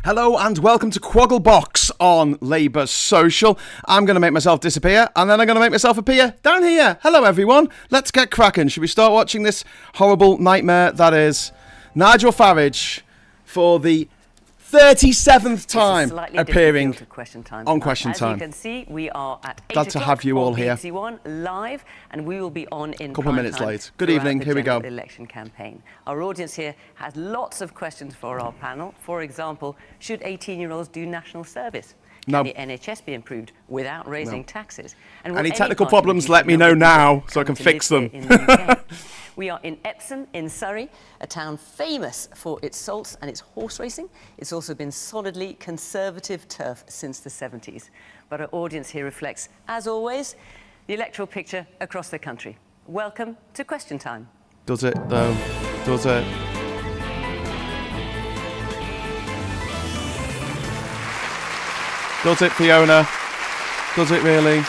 Hello and welcome to QUOGGLEBOX on Labour Social. I'm going to make myself disappear and then I'm going to make myself appear down here. Hello everyone, let's get cracking. Should we start watching this horrible nightmare that is Nigel Farage for the 37th time appearing on Question Time. As you can see, we are at 8 Glad to have you all here. BBC1 live, and we will be on in a couple of minutes time late. Good evening, here we go. Election campaign. Our audience here has lots of questions for our panel. For example, should 18-year-olds do national service? Can the NHS be improved without raising taxes? And any technical problems, let me know now so I can fix them. We are in Epsom in Surrey, a town famous for its salts and its horse racing. It's also been solidly Conservative turf since the 70s. But our audience here reflects, as always, the electoral picture across the country. Welcome to Question Time. Does it, though? Does it? Does it, Fiona? Does it really?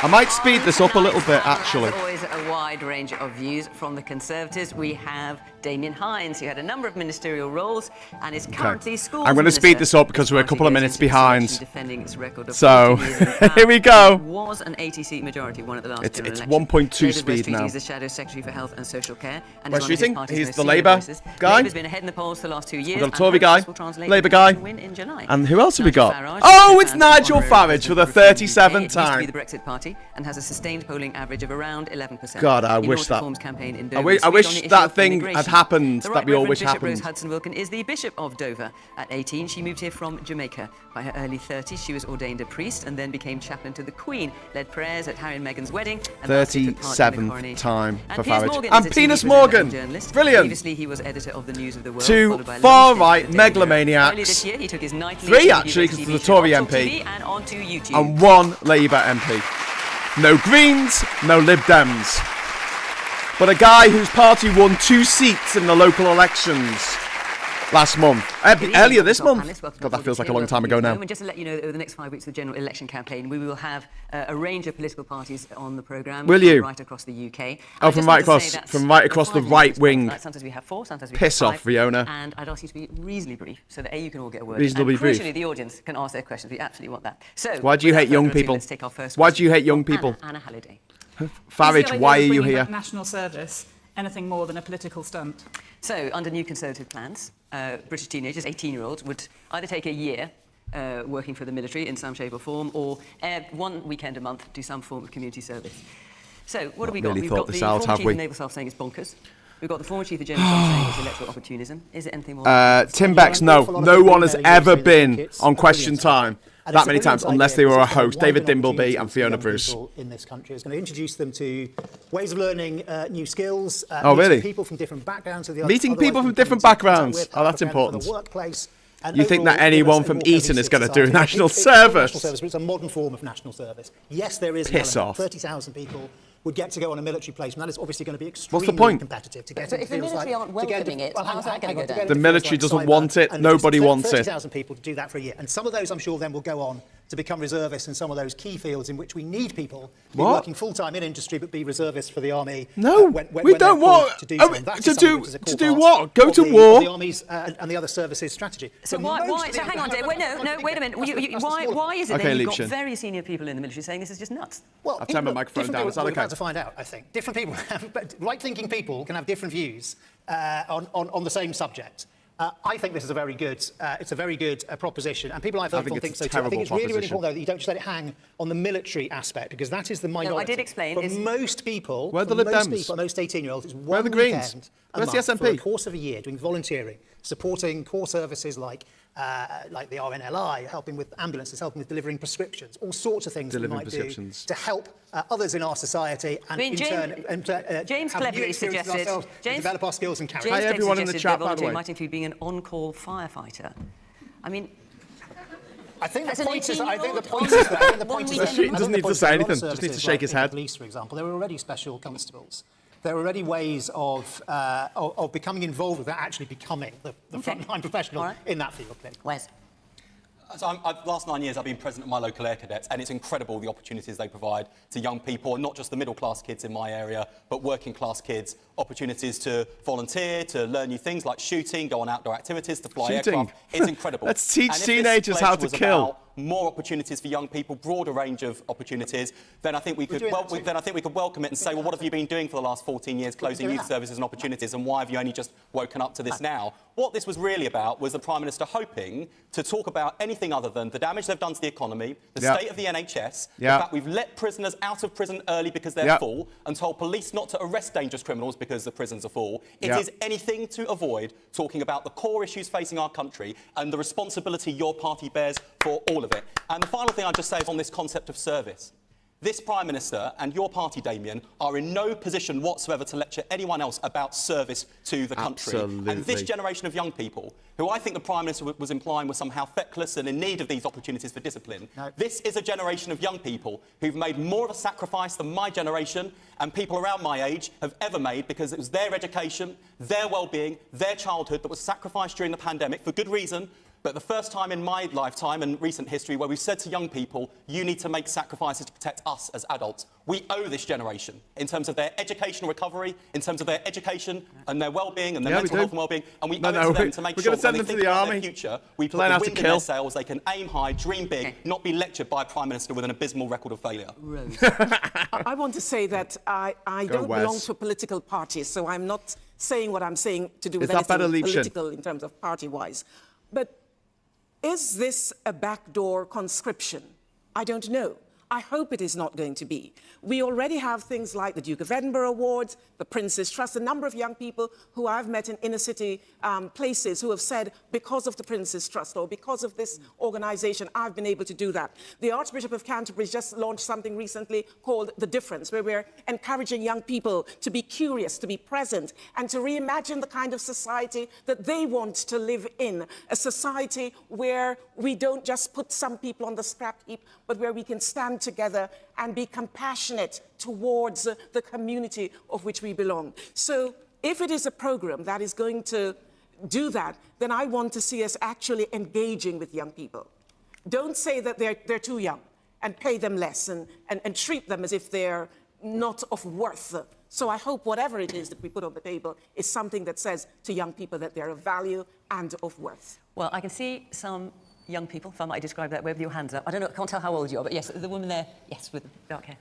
I might speed this up a little bit, actually. There's always a wide range of views from the Conservatives. We have Damien Hines, who had a number of ministerial roles and is currently schools I'm going to speed this up because we're a couple of minutes behind. Defending its record of so, here we go. It was an 80-seat majority, one at the last general election. It's 1.2 speed now. He's the Shadow Secretary for Health and Social Care. And West Streeting, he's the Labour guy. Labour's been ahead in the polls for the last 2 years. We've got a Tory guy, Labour guy. And who else have we got? Farage, oh, it's Nigel Farage for the 37th time. It used to be the Brexit Party and has a sustained polling average of around 11%. God, I wish that. I wish that thing had happened that we all wish happened. Rose Hudson-Wilkin is the Bishop of Dover. At 18, she moved here from Jamaica. By her early 30s, she was ordained a priest and then became chaplain to the Queen, led prayers at Harry and Meghan's wedding, and 37th time for Farage. And Penis Morgan, brilliant. Previously, he was editor of the News of the World. Two far-right megalomaniacs. Earlier this year, he took his nightly 3 actually, because of the Tory MP, and 1 Labour MP. No Greens, no Lib Dems. But a guy whose party won 2 seats in the local elections last month. Earlier this month. God, that feels like a long time ago now. And just to let you know, over the next 5 weeks of the general election campaign, we will have a range of political parties on the programme. Will you? Right across the UK. Oh, from right across the right wing. Sometimes we have 4, sometimes we have 5. Piss off, Fiona. And I'd ask you to be reasonably brief, so that you can all get a word. Reasonably brief. Crucially, the audience can ask their questions. We absolutely want that. So, why do you hate young people? Let's take our first why do you hate young people? Anna Halliday. Farage, why are you here? National service, anything more than a political stunt? So, under new Conservative plans, British teenagers, 18-year-olds, would either take a year working for the military in some shape or form, or 1 weekend a month do some form of community service. So, what have we got? Really We've got the former Chief of Naval Staff saying it's bonkers. We've got the former Chief of General Staff saying it's electoral opportunism. Is it anything more? Tim Beck's no one has ever been on Question Time that many times, unless they were a host, David Dimbleby and Fiona Bruce. In this country, it's going to introduce them to ways of learning new skills. Oh, really? People from different backgrounds. Meeting people from different backgrounds. Oh, that's important. You think that anyone from Eton is going to do national service? It's a modern form of national service. Yes, there is. Piss off. 30,000 people would get to go on a military placement. That is obviously going to be extremely competitive to get. So if the military aren't welcoming it, how's that going to go down? The military doesn't want it. Nobody wants it. 30,000 people to do that for a year, and some of those, I'm sure, then will go on to become reservists in some of those key fields in which we need people to be working full-time in industry but be reservists for the army. No, we don't want to do what? Go to war. The army's and the other services strategy. So why? So hang on, Dave. Wait a minute. Why is it that you've got very senior people in the military saying this is just nuts? Well, I've turned my microphone down. Is that okay? We're about to find out. I think different people, right-thinking people, can have different views on the same subject. I think this is a very good. It's a very good proposition, and people I've heard from think so too. I think it's really, really important though that you don't just let it hang on the military aspect, because that is the minority. No, I did explain. For most people, where are the Lib Dems? Most 18-year-olds, it's where are the one Greens? weekend Where's the SNP? for the course of a year doing volunteering, supporting core services like the RNLI, helping with ambulances, helping with delivering prescriptions, all sorts of things we might do to help others in our society, and in turn, James Cleverly suggested develop our skills and character. Hi everyone in the chat, by the way. Might include being an on-call firefighter. I mean, I think the point is he doesn't need to say anything, just needs to shake his head. Police, for example, there are already special constables. There are already ways of becoming involved without actually becoming the frontline professional in that field. Wes? Last 9 years, I've been president of my local Air Cadets, and it's incredible the opportunities they provide to young people, and not just the middle-class kids in my area, but working-class kids. Opportunities to volunteer, to learn new things like shooting, go on outdoor activities, to fly aircraft. It's incredible. Let's teach teenagers how to kill. More opportunities for young people, broader range of opportunities, then I think we could welcome it and say, well, what have you been doing for the last 14 years, closing youth services and opportunities, and why have you only just woken up to this now? What this was really about was the Prime Minister hoping to talk about anything other than the damage they've done to the economy, the state of the NHS, the fact we've let prisoners out of prison early because they're full, and told police not to arrest dangerous criminals because the prisons are full. It is anything to avoid talking about the core issues facing our country and the responsibility your party bears for all of it. And the final thing I'd just say is on this concept of service. This Prime Minister and your party, Damien, are in no position whatsoever to lecture anyone else about service to the country. Absolutely. And this generation of young people, who I think the Prime Minister was implying were somehow feckless and in need of these opportunities for discipline, this is a generation of young people who've made more of a sacrifice than my generation and people around my age have ever made, because it was their education, their well-being, their childhood that was sacrificed during the pandemic for good reason. But the first time in my lifetime and recent history where we've said to young people, you need to make sacrifices to protect us as adults. We owe this generation in terms of their educational recovery, in terms of their education and their well-being and their mental health and well-being. And we owe it to them to make sure that when they think about their future, we put the wind in their sails, they can aim high, dream big, not be lectured by a Prime Minister with an abysmal record of failure. I want to say that I don't belong to a political party, so I'm not saying what I'm saying to do with anything political in terms of party-wise. But is this a backdoor conscription? I don't know. I hope it is not going to be. We already have things like the Duke of Edinburgh Awards, the Prince's Trust, a number of young people who I've met in inner city places who have said, because of the Prince's Trust or because of this organisation, I've been able to do that. The Archbishop of Canterbury just launched something recently called The Difference, where we're encouraging young people to be curious, to be present, and to reimagine the kind of society that they want to live in, a society where we don't just put some people on the scrap heap, but where we can stand together and be compassionate towards the community of which we belong. So if it is a program that is going to do that, then I want to see us actually engaging with young people. Don't say that they're too young and pay them less and treat them as if they're not of worth. So I hope whatever it is that we put on the table is something that says to young people that they're of value and of worth. Well, I can see some young people, if I might describe that way, with your hands up. I don't know, I can't tell how old you are, but yes, the woman there, yes, with the dark hair.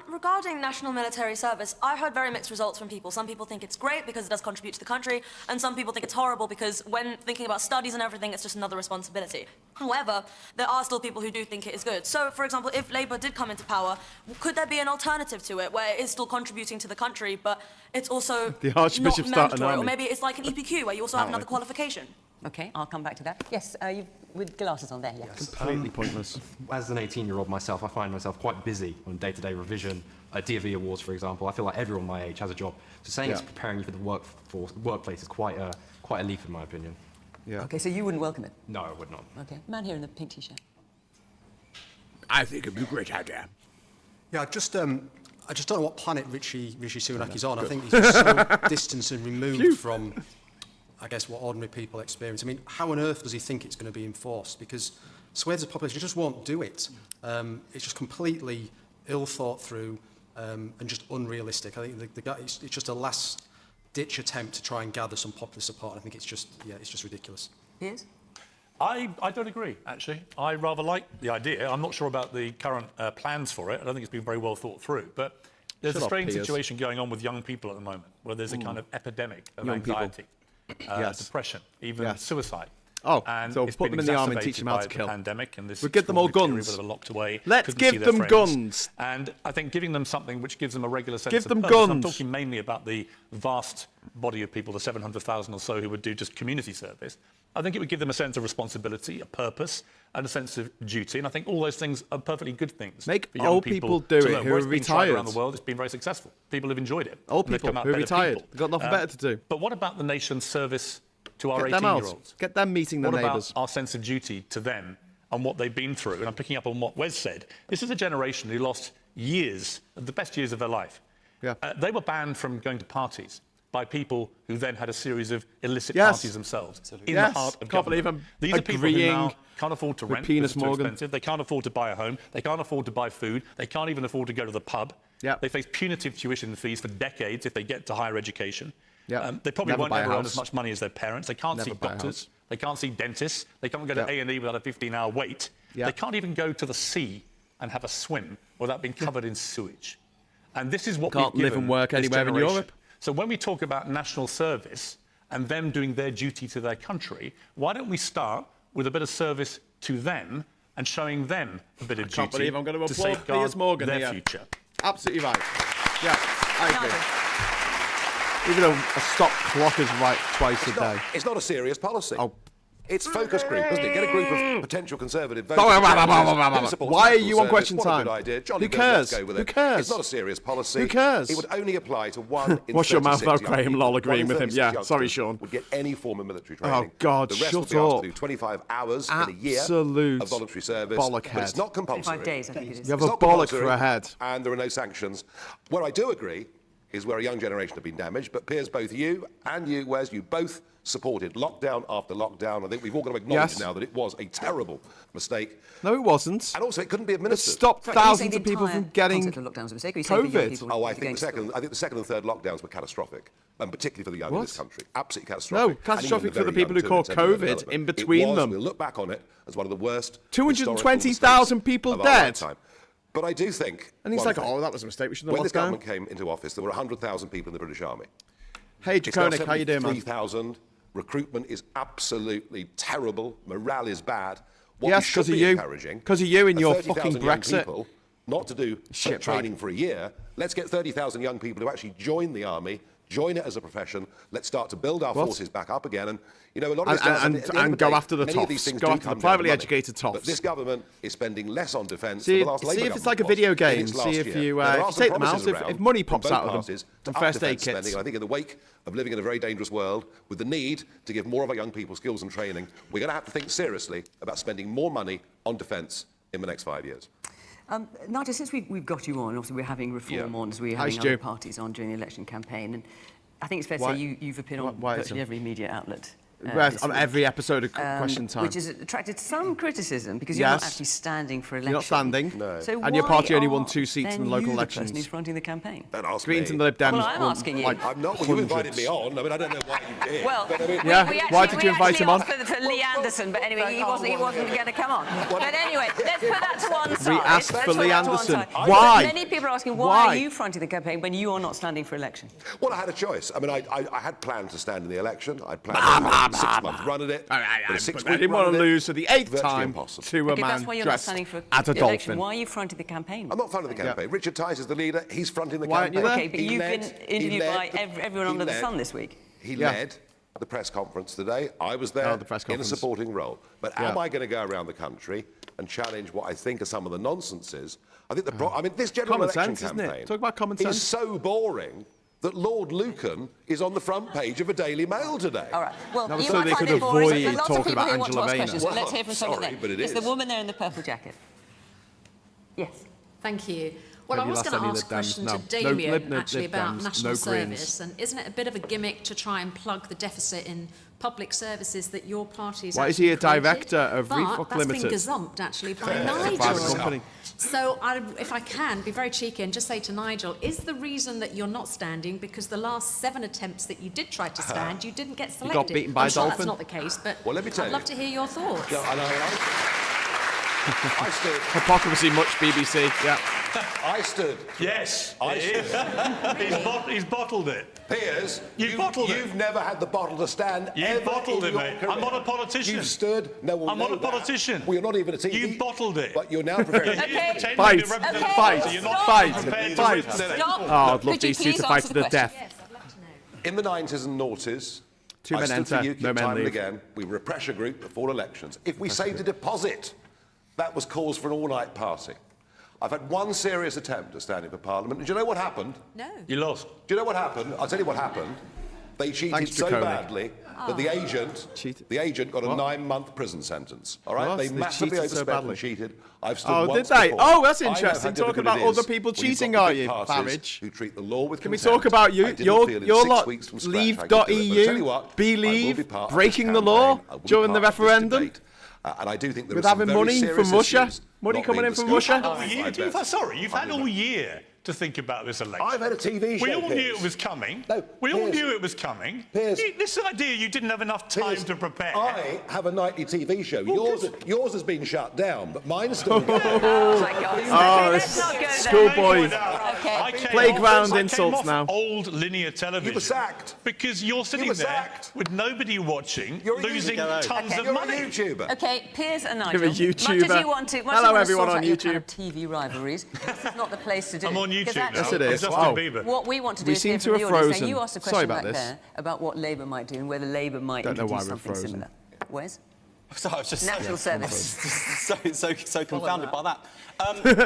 Regarding national military service, I heard very mixed results from people. Some people think it's great because it does contribute to the country, and some people think it's horrible because when thinking about studies and everything, it's just another responsibility. However, there are still people who do think it is good. So, for example, if Labour did come into power, could there be an alternative to it where it is still contributing to the country, but it's also not mandatory? Or maybe it's like an EPQ where you also have another qualification. OK, I'll come back to that. Yes, you with glasses on there, yes. Completely pointless. As an 18-year-old myself, I find myself quite busy on day-to-day revision, DFE awards, for example. I feel like everyone my age has a job. So saying it's preparing you for the workplace is quite a leap, in my opinion. Yeah. OK, so you wouldn't welcome it? No, I would not. OK, man here in the pink T-shirt. I think it'd be a great idea. Yeah, I just don't know what planet Rishi Sunak is on. I think he's just so distant and removed from, I guess, what ordinary people experience. I mean, how on earth does he think it's going to be enforced? Because swathes of the population just won't do it. It's just completely ill thought through and just unrealistic. I think the guy, it's just a last-ditch attempt to try and gather some popular support. I think it's just ridiculous. Yes? I don't agree, actually. I rather like the idea. I'm not sure about the current plans for it. I don't think it's been very well thought through. But there's a strange situation going on with young people at the moment, where there's a kind of epidemic of anxiety. Depression, even suicide. Oh, and so it's put them in the army and teach them how to kill. The pandemic and this we'll give them all guns. Where they were locked away, let's give them guns. And I think giving them something which gives them a regular sense of purpose. Guns. I'm talking mainly about the vast body of people, the 700,000 or so who would do just community service. I think it would give them a sense of responsibility, a purpose, and a sense of duty. And I think all those things are perfectly good things. Make old people do it who are retired. Around the world, it's been very successful. People have enjoyed it. Old people who are retired. They've got nothing better to do. But what about the nation's service to our 18-year-olds? Get them meeting their neighbours. What about our sense of duty to them and what they've been through? And I'm picking up on what Wes said. This is a generation who lost years, the best years of their life. Yeah. They were banned from going to parties by people who then had a series of illicit parties themselves in the heart of government. These are people who now can't afford to rent because it's too expensive. They can't afford to buy a home. They can't afford to buy food. They can't even afford to go to the pub. They face punitive tuition fees for decades if they get to higher education. They probably won't ever earn as much money as their parents. They can't see doctors. They can't see dentists. They can't go to A&E without a 15-hour wait. They can't even go to the sea and have a swim without being covered in sewage. And this is what we can't live and work anywhere in Europe. So when we talk about national service and them doing their duty to their country, why don't we start with a bit of service to them and showing them a bit of duty to safeguard their future? Absolutely right. Yeah, I agree. Even though a stop clock is right twice a day. It's not a serious policy. It's focus group, isn't it? Get a group of potential Conservative voters. Why are you on question time? Who cares? Who cares? It's not a serious policy. Who cares? It would only apply to one in Wash your mouth 36 out, Graham. Lol, agreeing with him. Yeah, sorry, Sean. Would get any form of military training. Oh, God, the rest shut would be asked up. to do 25 hours in a year of voluntary service. Bollock but it's not compulsory. 25 days, I think it is. You have a bollock for a head. And there are no sanctions. Where I do agree is where a young generation have been damaged, but Piers, both you and you, Wes, you both supported lockdown after lockdown. I think we've all got to acknowledge now that it was a terrible mistake. No, it wasn't. And also, it couldn't be administered. It stopped thousands of people from getting COVID. Oh, I think the second and third lockdowns were catastrophic, and particularly for the young in this country. Absolutely catastrophic. No, catastrophic for the people who caught COVID in between them. We'll look back on it as one of the worst. 220,000 people dead. But I do think... And he's like, oh, that was a mistake. We shouldn't have locked down. When this government came into office, there were 100,000 people in the British Army. Hey, Draconic, how you doing, man? 3,000. Recruitment is absolutely terrible. Morale is bad. Yes, because of you. Because of you and your fucking Brexit. People not to do training for a year. Let's get 30,000 young people to actually join the army, join it as a profession. Let's start to build our forces back up again. And, you know, a lot of this and go after the tops. Go after the privately educated tops. But this government is spending less on defence than the last Labour See if it's like a video game. See if you take them out. If money pops out of them. And first aid kits. I think in the wake of living in a very dangerous world, with the need to give more of our young people skills and training, we're going to have to think seriously about spending more money on defence in the next 5 years. Nigel, since we've got you on, obviously we're having Reform on, as we're having other parties on during the election campaign, and I think it's fair to say you've appeared on virtually every media outlet. On every episode of Question Time. Which has attracted some criticism because you're not actually standing for election. You're not standing. No. So and your party only won 2 seats in the local elections. The person who's fronting the campaign? Don't ask Greens me. and the Lib Dems. Well, I'm asking you. I'm not. Well, you invited me on. I mean, I don't know why you did. Well, but, I mean, why did you invite him on? For Lee Anderson, but anyway, he wasn't going to come on. But anyway, let's put that to one side. We asked for Lee Anderson. Why? Many people are asking, why are you fronting the campaign when you are not standing for election? Well, I had a choice. I mean, I had planned to stand in the election. I planned to have a 6-month run at it. I didn't want to lose for the 8th time to a man dressed as a dolphin. Why are you fronting the campaign? I'm not fronting the campaign. Richard Tice is the leader. He's fronting the campaign. Okay, but you've been interviewed by everyone under the sun this week. He led the press conference today. I was there in a supporting role. But am I going to go around the country and challenge what I think are some of the nonsenses? I think I mean, this general election campaign Talk about common sense. is so boring that Lord Lucan is on the front page of a Daily Mail today. All right. Well, that was so they could avoid talking about Angela Rayner. So let's hear from someone then. But it's the woman there in the purple jacket. Yes. Thank you. Well, I was going to ask a question to Damien, actually, about national service. And isn't it a bit of a gimmick to try and plug the deficit in public services that your party's Why is he a director of Refuck Limited? That's been gazumped, actually, by Nigel. So, if I can, be very cheeky and just say to Nigel, is the reason that you're not standing because the last 7 attempts that you did try to stand, you didn't get selected? You got beaten by a dolphin? That's not the case, but well, let me tell I'd love to hear your thoughts. I stood. Hypocrisy, much BBC. Yeah. I stood. Yes, he's bottled it. Piers, you've never had the bottle to stand. You bottled it, mate. I'm not a politician. You stood. No one. I'm not a politician. Well, you're not even a TV. You bottled it. But you're now preparing. Fight. Oh, I'd love these two to fight to the death. Yes, I'd love to know. In the 90s and noughties, 2 men enter, no men time leave. and again, we were a pressure group before elections. If we saved a deposit, that was cause for an all-night party. I've had one serious attempt at standing for Parliament, and do you know what happened? No. You lost. Do you know what happened? I'll tell you what happened. They cheated so badly that the agent got a 9-month prison sentence. All right, they massively overspent and cheated. I've stood once did they? before. Oh, that's I know how interesting. Talking difficult about it is other people when you've cheating, got are the big you, parties Farage? who treat the law with Can we contempt. talk about you? I didn't Your feel in 6 lot weeks from scratch leave I could do it. But I tell .eu, you what, believe, part of this breaking the law campaign. I will be during the part of this referendum. debate. And I do think there With are some having very money serious from Russia? issues Money not coming being in from discussed. Russia? Sorry, you've had all year to think about this election. I've had a TV show. We all knew it was coming. We all knew it was coming. This idea you didn't have enough time to prepare. I have a nightly TV show. Yours has been shut down, but mine is still going. Schoolboy playground insults now. Old linear television. You were sacked. Because you're sitting there with nobody watching, losing tons of money. You're a YouTuber. Okay, Piers and You're a Nigel. YouTuber. Much as you want to, Hello, everyone on your YouTube. kind of TV rivalries, this is not the place to do it. I'm on YouTube now. Yes, it is. Justin Bieber. What we want to do We is seem hear to from the have audience. Now, frozen. you asked a Sorry question about back this. there about what Labour might do and whether Labour might Don't know why introduce we're something frozen. similar. Wes? So I was just National Service. so confounded by that.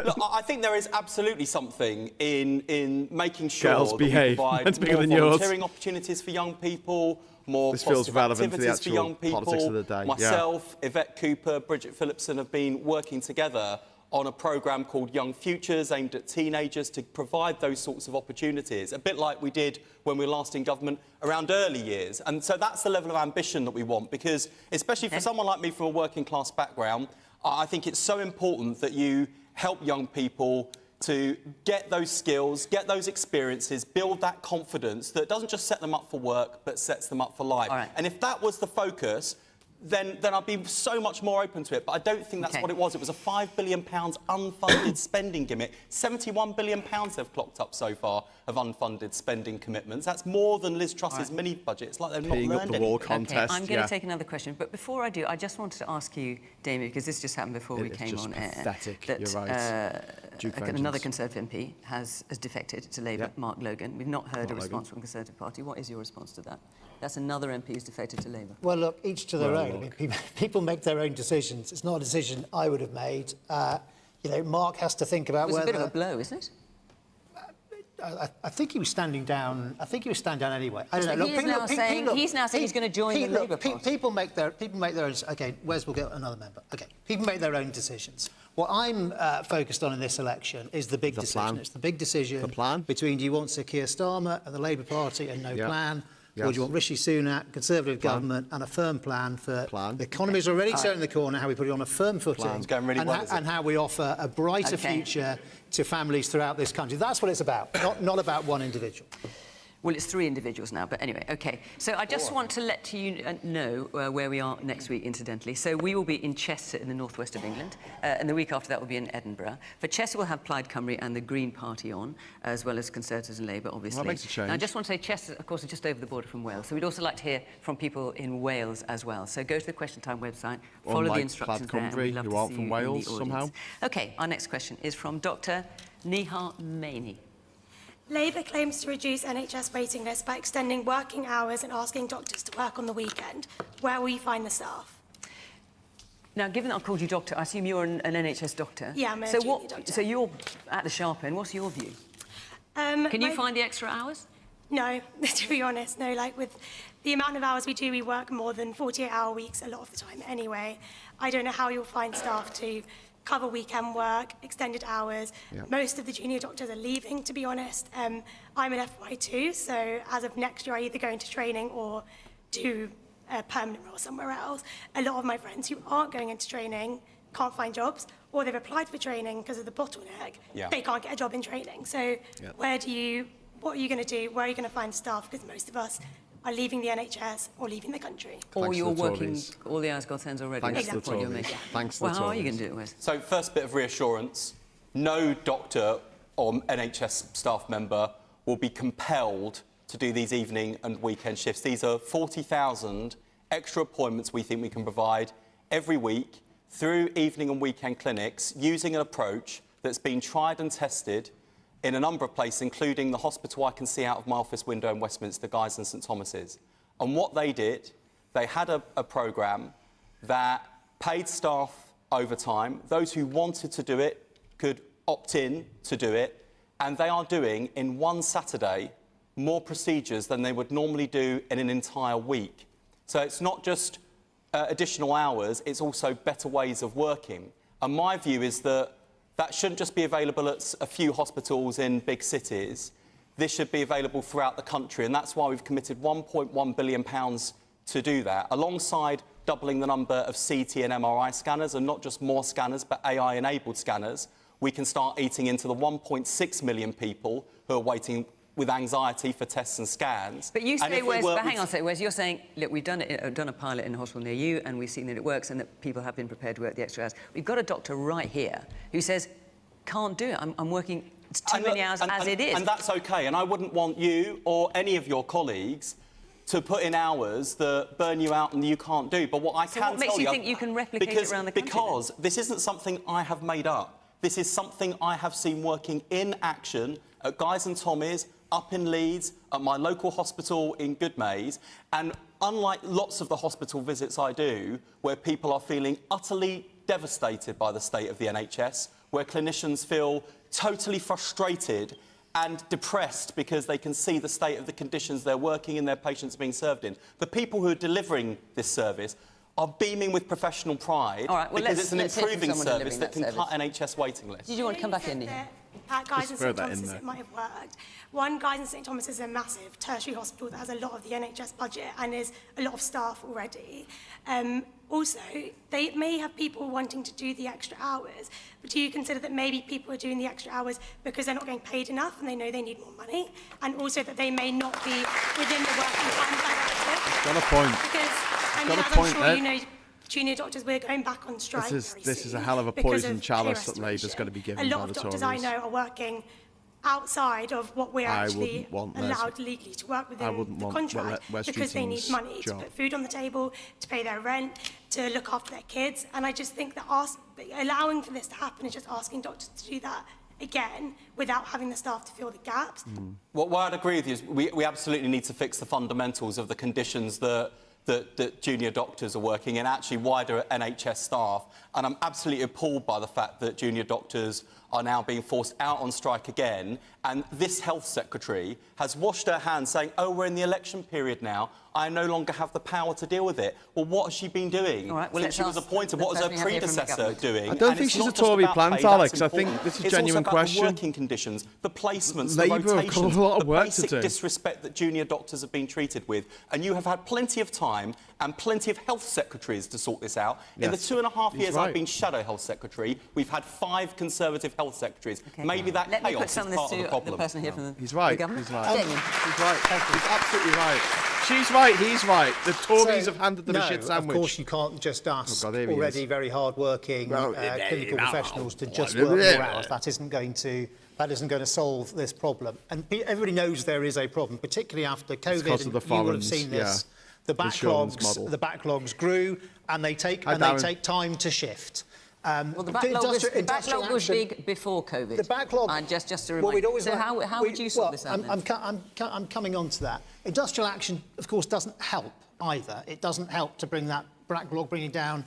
Look, I think there is absolutely something in making sure Girls that behave. we provide Mine's bigger more than yours. volunteering opportunities for young people, more This feels positive relevant to the activities for actual young people. politics of the day. Myself, Yvette Cooper, Bridget Phillipson have been working together on a programme called Young Futures, aimed at teenagers to provide those sorts of opportunities, a bit like we did when we were last in government around early years. And so that's the level of ambition that we want, because especially for someone like me from a working class background, I think it's so important that you help young people to get those skills, get those experiences, build that confidence that doesn't just set them up for work, but sets them up for life. Right. And if that was the focus, then I'd be so much more open to it. But I don't think that's what it was. It was a £5 billion unfunded spending gimmick. £71 billion they've clocked up so far of unfunded spending commitments. That's more than Liz Truss's mini budget. It's like they've not learned anything. Okay, I'm going to take another question. But before I do, I just wanted to ask you, Damien, because this just happened before we came on air. Pathetic. That, You're right. another Conservative MP has defected to Labour, Mark Logan. We've not heard a response from the Conservative Party. What is your response to that? That's another MP who's defected to Labour. Well, look, each to their own. I mean, people make their own decisions. It's not a decision I would have made. You know, Mark has to think about whether... It was a bit of a blow, isn't it? I think he was standing down. I think he was standing down anyway. I don't know. He's now saying he's going to join the Labour Party. People make their own. Okay, Wes will get another member. Okay, people make their own decisions. What I'm focused on in this election is the big decision. It's the big decision between do you want Sir Keir Starmer and the Labour Party and no plan, or do you want Rishi Sunak, Conservative government, and a firm plan for the economy's already turning the corner, how we put it on a firm footing, and how we offer a brighter future to families throughout this country. That's what it's about, not about one individual. Well, it's 3 individuals now, but anyway, OK. So I just want to let you know where we are next week, incidentally. So we will be in Chester in the northwest of England, and the week after that will be in Edinburgh. For Chester, we'll have Plaid Cymru and the Green Party on, as well as Conservatives and Labour, obviously. That makes a change. Now, I just want to say Chester, of course, is just over the border from Wales, so we'd also like to hear from people in Wales as well. So go to the Question Time website, follow the instructions there, and we'd love to see you in the audience. Somehow. OK, our next question is from Dr. Nihar Maini. Labour claims to reduce NHS waiting lists by extending working hours and asking doctors to work on the weekend. Where will you find the staff? Now, given that I've called you doctor, I assume you're an NHS doctor? Yeah, I'm a junior doctor. So you're at the sharp end. What's your view? Can you find the extra hours? No, to be honest, no. Like, with the amount of hours we do, we work more than 48-hour weeks a lot of the time anyway. I don't know how you'll find staff to cover weekend work, extended hours. Most of the junior doctors are leaving, to be honest. I'm an FY2, so as of next year, I either go into training or do a permanent role somewhere else. A lot of my friends who aren't going into training can't find jobs, or they've applied for training because of the bottleneck. They can't get a job in training. So what are you going to do? Where are you going to find staff? Because most of us are leaving the NHS or leaving the country. Or you're working all the hours God sends already. Thanks to the Tories. Thanks to the Tories. How are you going to do it, Wes? So, first bit of reassurance, no doctor or NHS staff member will be compelled to do these evening and weekend shifts. These are 40,000 extra appointments we think we can provide every week through evening and weekend clinics using an approach that's been tried and tested in a number of places, including the hospital I can see out of my office window in Westminster, Guy's and St Thomas's. And what they did, they had a programme that paid staff overtime. Those who wanted to do it could opt in to do it. And they are doing, in one Saturday, more procedures than they would normally do in an entire week. So it's not just additional hours, it's also better ways of working. And my view is that that shouldn't just be available at a few hospitals in big cities. This should be available throughout the country, and that's why we've committed £1.1 billion to do that, alongside doubling the number of CT and MRI scanners, and not just more scanners, but AI-enabled scanners. We can start eating into the 1.6 million people who are waiting with anxiety for tests and scans. But you say, Wes, but hang on a second, Wes, you're saying, look, we've done a pilot in a hospital near you, and we've seen that it works and that people have been prepared to work the extra hours. We've got a doctor right here who says, can't do it, I'm working too many hours as it is. And that's OK, and I wouldn't want you or any of your colleagues to put in hours that burn you out and you can't do. But what I can tell you... what makes you think you can replicate it around the country? Because this isn't something I have made up. This is something I have seen working in action at Guy's and Tommy's, up in Leeds, at my local hospital in Goodmayes, and unlike lots of the hospital visits I do, where people are feeling utterly devastated by the state of the NHS, where clinicians feel totally frustrated and depressed because they can see the state of the conditions they're working in, their patients being served in. The people who are delivering this service are beaming with professional pride because it's an improving service that can cut NHS waiting lists. Did you want to come back in? At Guy's and St Thomas's it might have worked. One, Guy's and St Thomas's is a massive tertiary hospital that has a lot of the NHS budget and is a lot of staff already. Also, they may have people wanting to do the extra hours, but do you consider that maybe people are doing the extra hours because they're not getting paid enough and they know they need more money, and also that they may not be within the working time directive? Got a point. Because, I mean, as I'm sure you know, junior doctors, we're going back on strike. This is a hell of a poison chalice that Labour's going to be given by the Tories. A lot of doctors I know are working outside of what we're actually allowed legally to work within the contract because they need money to put food on the table, to pay their rent, to look after their kids. And I just think that allowing for this to happen is just asking doctors to do that again without having the staff to fill the gaps. What I'd agree with you is we absolutely need to fix the fundamentals of the conditions that junior doctors are working in, actually wider NHS staff. And I'm absolutely appalled by the fact that junior doctors are now being forced out on strike again. And this health secretary has washed her hands saying, oh, we're in the election period now. I no longer have the power to deal with it. Well, what has she been doing since she was appointed? What was her predecessor doing? I don't think she's a Tory plant, Alex. I think this is a genuine question. It's also about the working conditions, the placements, Labour the rotations, have got a lot of work basic to do. disrespect that junior doctors have been treated with. And you have had plenty of time and plenty of health secretaries to sort this out. In the 2.5 years I've been shadow health secretary, we've had 5 Conservative health secretaries. Maybe that chaos is part of the problem. He's right. He's right. He's right. He's absolutely right. She's right. He's right. The Tories have handed them a shit sandwich. Of course, you can't just ask already very hard-working clinical professionals to just work more hours. That isn't going to solve this problem. And everybody knows there is a problem, particularly after COVID. And you will have seen this. The backlogs grew, and they take time to shift. Well, the backlog was big before COVID. The backlog... And just to remind you. So how would you sort this out I'm coming on to that. Industrial action, of course, doesn't help either. It doesn't help to bring that backlog down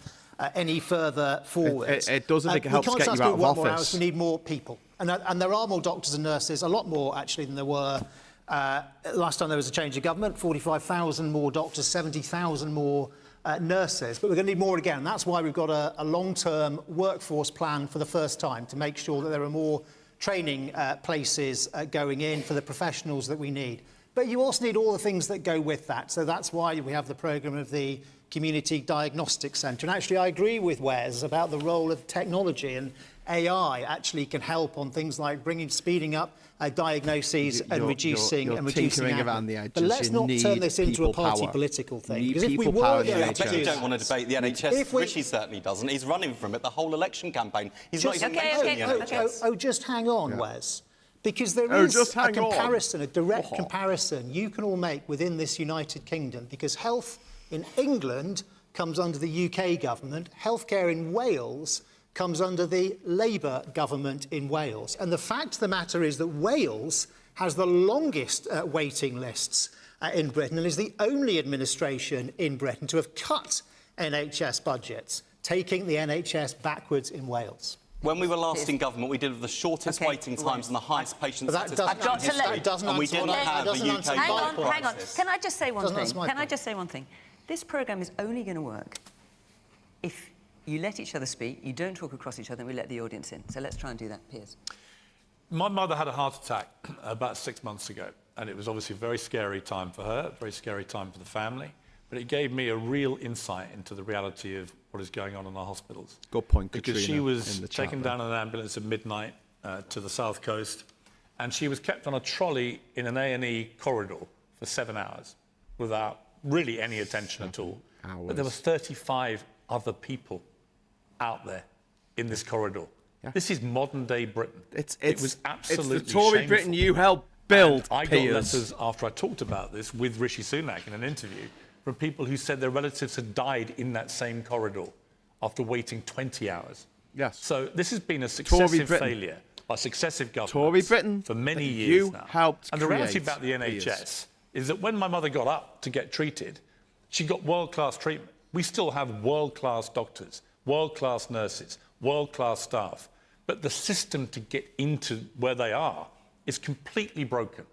any further forward. It does if it helps get you out of office. More hours, we need more people. And there are more doctors and nurses, a lot more, actually, than there were last time there was a change of government. 45,000 more doctors, 70,000 more nurses, but we're going to need more again. That's why we've got a long-term workforce plan for the first time to make sure that there are more training places going in for the professionals that we need. But you also need all the things that go with that. So that's why we have the programme of the Community Diagnostic Centre. And actually, I agree with Wes about the role of technology, and AI actually can help on things like speeding up diagnoses and reducing around the edges. But let's not turn this into a party political thing. Because if we were you don't want to debate the NHS. Rishi certainly doesn't. He's running from it the whole election campaign. He's not even mentioning the NHS. Oh, just hang on, Wes. Because there is a comparison, a direct comparison you can all make within this United Kingdom, because health in England comes under the UK government, healthcare in Wales comes under the Labour government in Wales. And the fact of the matter is that Wales has the longest waiting lists in Britain and is the only administration in Britain to have cut NHS budgets, taking the NHS backwards in Wales. When we were last in government, we did the shortest waiting times and the highest patient satisfaction in history. And we didn't have a UK Hang on. Can I just say one thing? Can I just say one thing? This programme is only going to work if you let each other speak, you don't talk across each other, and we let the audience in. So let's try and do that. Piers. My mother had a heart attack about 6 months ago, and it was obviously a very scary time for her, a very scary time for the family, but it gave me a real insight into the reality of what is going on in our hospitals. Good point, because Katrina, she was in the taken chat down in an ambulance at midnight to the south coast, and she was kept on a trolley in an A&E corridor for 7 hours without really any attention at all. But there were 35 other people out there in this corridor. Yeah. This is modern-day Britain. It was absolutely It's the Tory shameful. Britain you helped build, I got letters after I talked about this with Rishi Sunak in an interview from people who said their relatives had died in that same corridor after waiting 20 hours. Yes. So this has been a successive failure by successive governments Tory Britain for many years you now. helped and the reality create about the NHS is that when my mother got up to get treated, she got world-class treatment. We still have world-class doctors, world-class nurses, world-class staff. But the system to get into where they are is completely broken.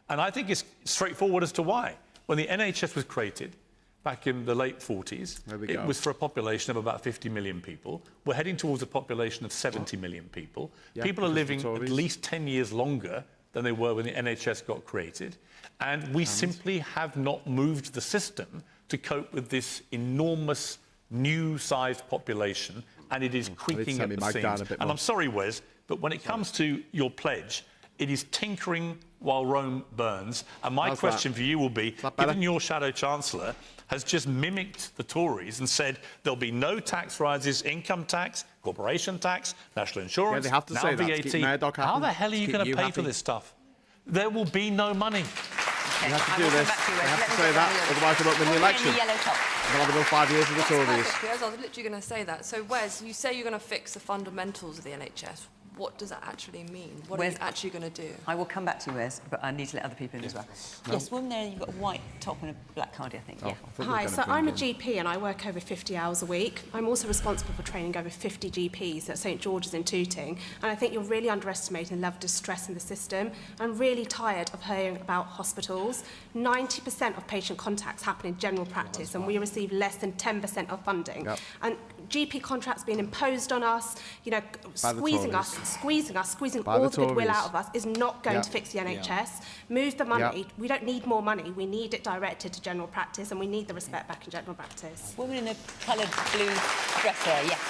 And I think it's straightforward as to why. When the NHS was created back in the late 40s, it was for a population of about 50 million people. We're heading towards a population of 70 million people. Yeah, people are living at least 10 years longer than they were when the NHS got created. And we simply have not moved the system to cope with this enormous new-sized population, and it is creaking at the seams. And I'm sorry, Wes, but when it comes to your pledge, it is tinkering while Rome burns. And my question for you will be, given your shadow chancellor has just mimicked the Tories and said there'll be no tax rises, income tax, corporation tax, national insurance, they have to now say VAT. that. How the hell are you going to pay for this stuff? There will be no money. You have to do this. They have to say that, otherwise they won't win the election. They'll have another 5 years of the Tories. I was literally going to say that. So, Wes, you say you're going to fix the fundamentals of the NHS. What does that actually mean? What are you actually going to do? I will come back to you, Wes, but I need to let other people in as well. Yes, woman there, you've got a white top and a black cardi, I think. Hi, so I'm a GP and I work over 50 hours a week. I'm also responsible for training over 50 GPs at St George's in Tooting, and I think you're really underestimating the level of distress in the system. I'm really tired of hearing about hospitals. 90% of patient contacts happen in general practice, and we receive less than 10% of funding. And GP contracts being imposed on us, you know, squeezing all the goodwill out of us is not going to fix the NHS. Move the money. We don't need more money. We need it directed to general practice, and we need the respect back in general practice. Woman in a coloured blue dress there, yes.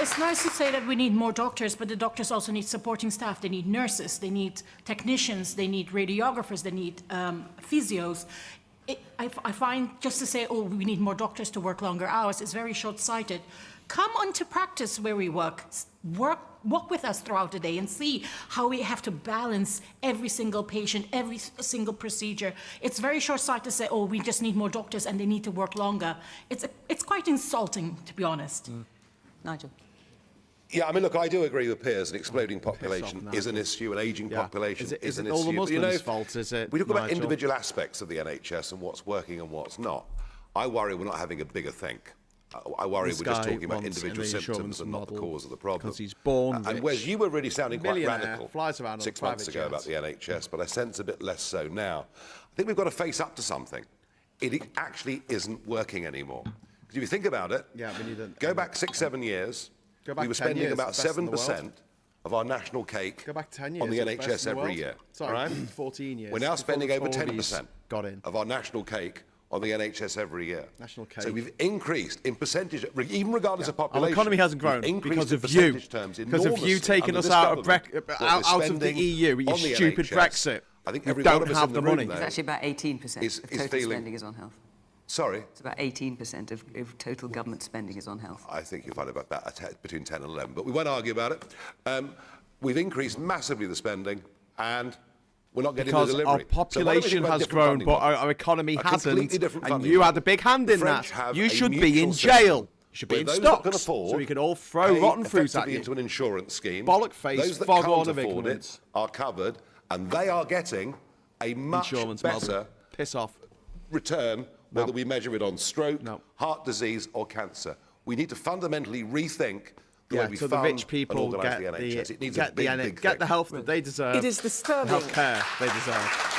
It's nice to say that we need more doctors, but the doctors also need supporting staff. They need nurses, they need technicians, they need radiographers, they need physios. I find just to say, oh, we need more doctors to work longer hours is very short-sighted. Come onto practice where we work. Walk with us throughout the day and see how we have to balance every single patient, every single procedure. It's very short-sighted to say, oh, we just need more doctors and they need to work longer. It's quite insulting, to be honest. Nigel. Yeah, I mean, look, I do agree with Piers. An exploding population is an issue, an ageing population is an issue. All the Muslims' fault, is it, we talk about individual aspects of the NHS and what's working and what's not. I worry we're not having a bigger think. I worry we're just talking about individual symptoms and not the cause of the problem. Because he's born And Wes, you were really sounding quite radical flies around 6 months ago about the NHS, but I sense a bit less so now. I think we've got to face up to something. It actually isn't working anymore. Because if you think about it, go back 6-7 years, we were spending about 7% of our national cake on the NHS every year. Sorry, right? 14 years. We're now spending over 10% of our national cake on the NHS every year. National cake. So we've increased in percentage, even regardless of population. Our economy hasn't grown because of you. Because of you taking us out of the EU with your stupid Brexit. I think we don't have the money. It's actually about 18% of total spending is on health. Sorry? It's about 18% of total government spending is on health. I think you'll find about that between 10 and 11, but we won't argue about it. We've increased massively the spending, and we're not getting the delivery. Our population has grown, but our economy hasn't, and you had a big hand in that. You should be in jail. You should be in stocks, so we can all throw rotten fruit at you. Into an insurance scheme. Bollock face, those that fog can't on afford it are covered, and they are getting a much better return, whether we measure it on stroke, heart disease or cancer. We need to fundamentally rethink the way we so fund the rich people and organise get the NHS. It needs get a big, the big get thing. the health that they deserve. It is disturbing. The health care they deserve.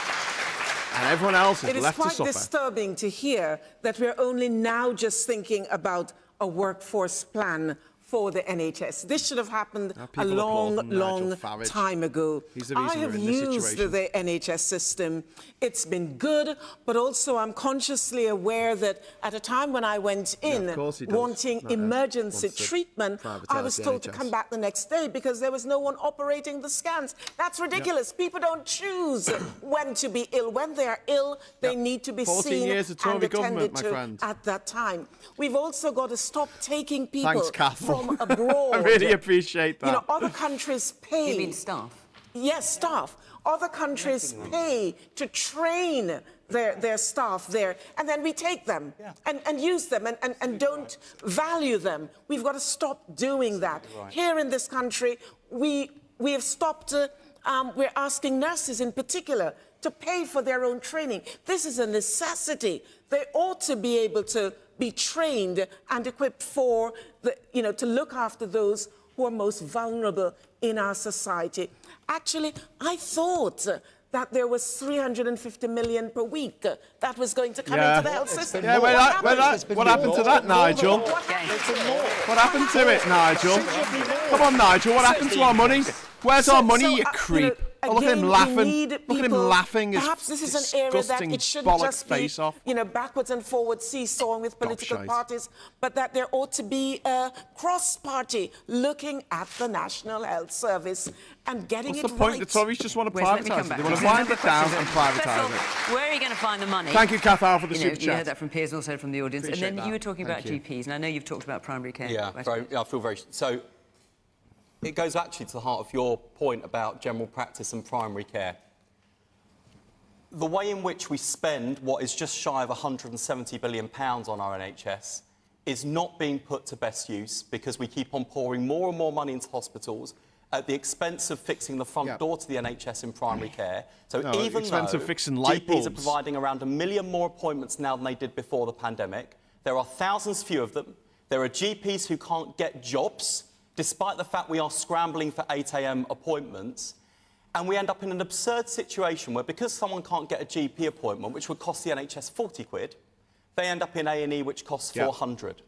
And everyone else is left to It is suffer. quite disturbing to hear that we're only now just thinking about a workforce plan for the NHS. This should have happened a long time ago. He's the reason I have we're in this used situation. the NHS system. It's been good, but also I'm consciously aware that at a time when I went in wanting emergency treatment, I was told to come back the next day because there was no one operating the scans. That's ridiculous. People don't choose when to be ill. When they are ill, they need to be 14 seen years of Tory and government, attended my to friend. at that time. We've also got to stop taking people Thanks, Catherine. from abroad. I really appreciate that. You know, other countries pay. You mean staff? Yes, staff. Other countries pay to train their staff there, and then we take them and use them and don't value them. We've got to stop doing that. Here in this country, we have stopped, we're asking nurses in particular to pay for their own training. This is a necessity. They ought to be able to be trained and equipped for, to look after those who are most vulnerable in our society. Actually, I thought that there was 350 million per week that was going to come into the health system. Yeah, what happened to that, Nigel? What happened to it, Nigel? Come on, Nigel, what happened to our money? Where's our money, you creep? Oh, look at him laughing. Look at him laughing. Perhaps this is an area that it shouldn't just be, backwards and forwards seesawing with political parties, but that there ought to be a cross-party looking at the National Health Service and getting it right. What's the point? The Tories just want to privatise it. They want to wind it down and privatise it. Where are you going to find the money? Thank you, Cathal, for the super chat. You heard that from Piers, also from the audience. Appreciate and then that. you were talking about GPs, and I know you've talked about primary care. Yeah, I feel very... So, it goes actually to the heart of your point about general practice and primary care. The way in which we spend what is just shy of £170 billion on our NHS is not being put to best use because we keep on pouring more and more money into hospitals at the expense of fixing the front door to the NHS in primary care. So even though GPs are providing around 1 million more appointments now than they did before the pandemic, there are thousands fewer of them. There are GPs who can't get jobs despite the fact we are scrambling for 8 a.m. appointments, and we end up in an absurd situation where because someone can't get a GP appointment, which would cost the NHS 40 quid, they end up in A&E, which costs 400.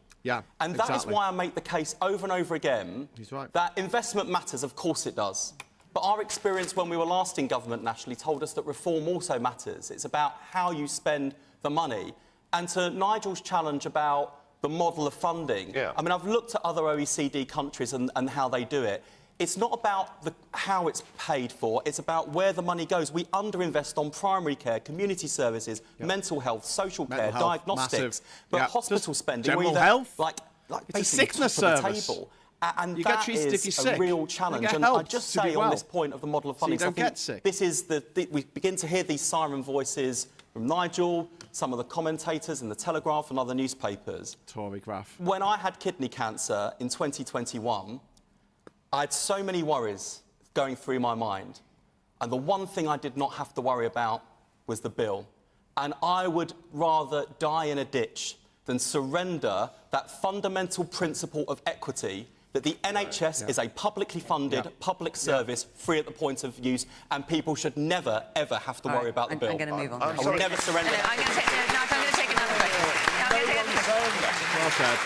And that is why I make the case over and over again that investment matters, of course it does. But our experience when we were last in government nationally told us that reform also matters. It's about how you spend the money. And to Nigel's challenge about the model of funding. I mean, I've looked at other OECD countries and how they do it. It's not about how it's paid for, it's about where the money goes. We underinvest on primary care, community services, mental health, social care, diagnostics. But hospital spending, general health, like it's a sickness service. And you that get treated if you're is a real challenge. And I just say on this point of the model of funding, so you don't get sick. This is we begin to hear these siren voices from Nigel, some of the commentators in the Telegraph and other newspapers. Tory graph. When I had kidney cancer in 2021, I had so many worries going through my mind. And the one thing I did not have to worry about was the bill. And I would rather die in a ditch than surrender that fundamental principle of equity that the NHS is a publicly funded public service, free at the point of use, and people should never, ever have to worry about the bill. I'm going to move on. I will never surrender. I'm going to take another question.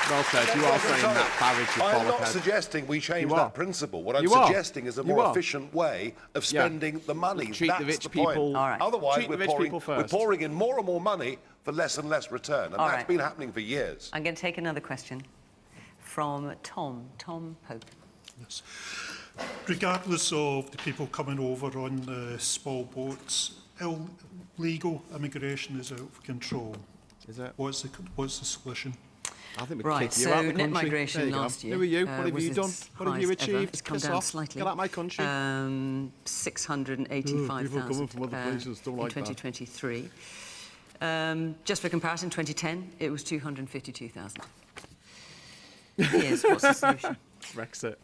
Well said. You are saying that, Farage, I'm not suggesting we change that principle. What I'm suggesting is a more efficient way of spending the money. Treat the rich people. Otherwise, we're pouring in more and more money for less and less return, and that's been happening for years. I'm going to take another question from Tom Pope. Yes. Regardless of the people coming over on small boats, illegal immigration is out of control. Is it? What's the solution? I think Right, so net migration last year. Who are you? What have you done? What have you achieved? It's come down slightly. Get out of my country. 685,000 in 2023. Just for comparison, 2010, it was 252,000. Here's what's the solution? Brexit.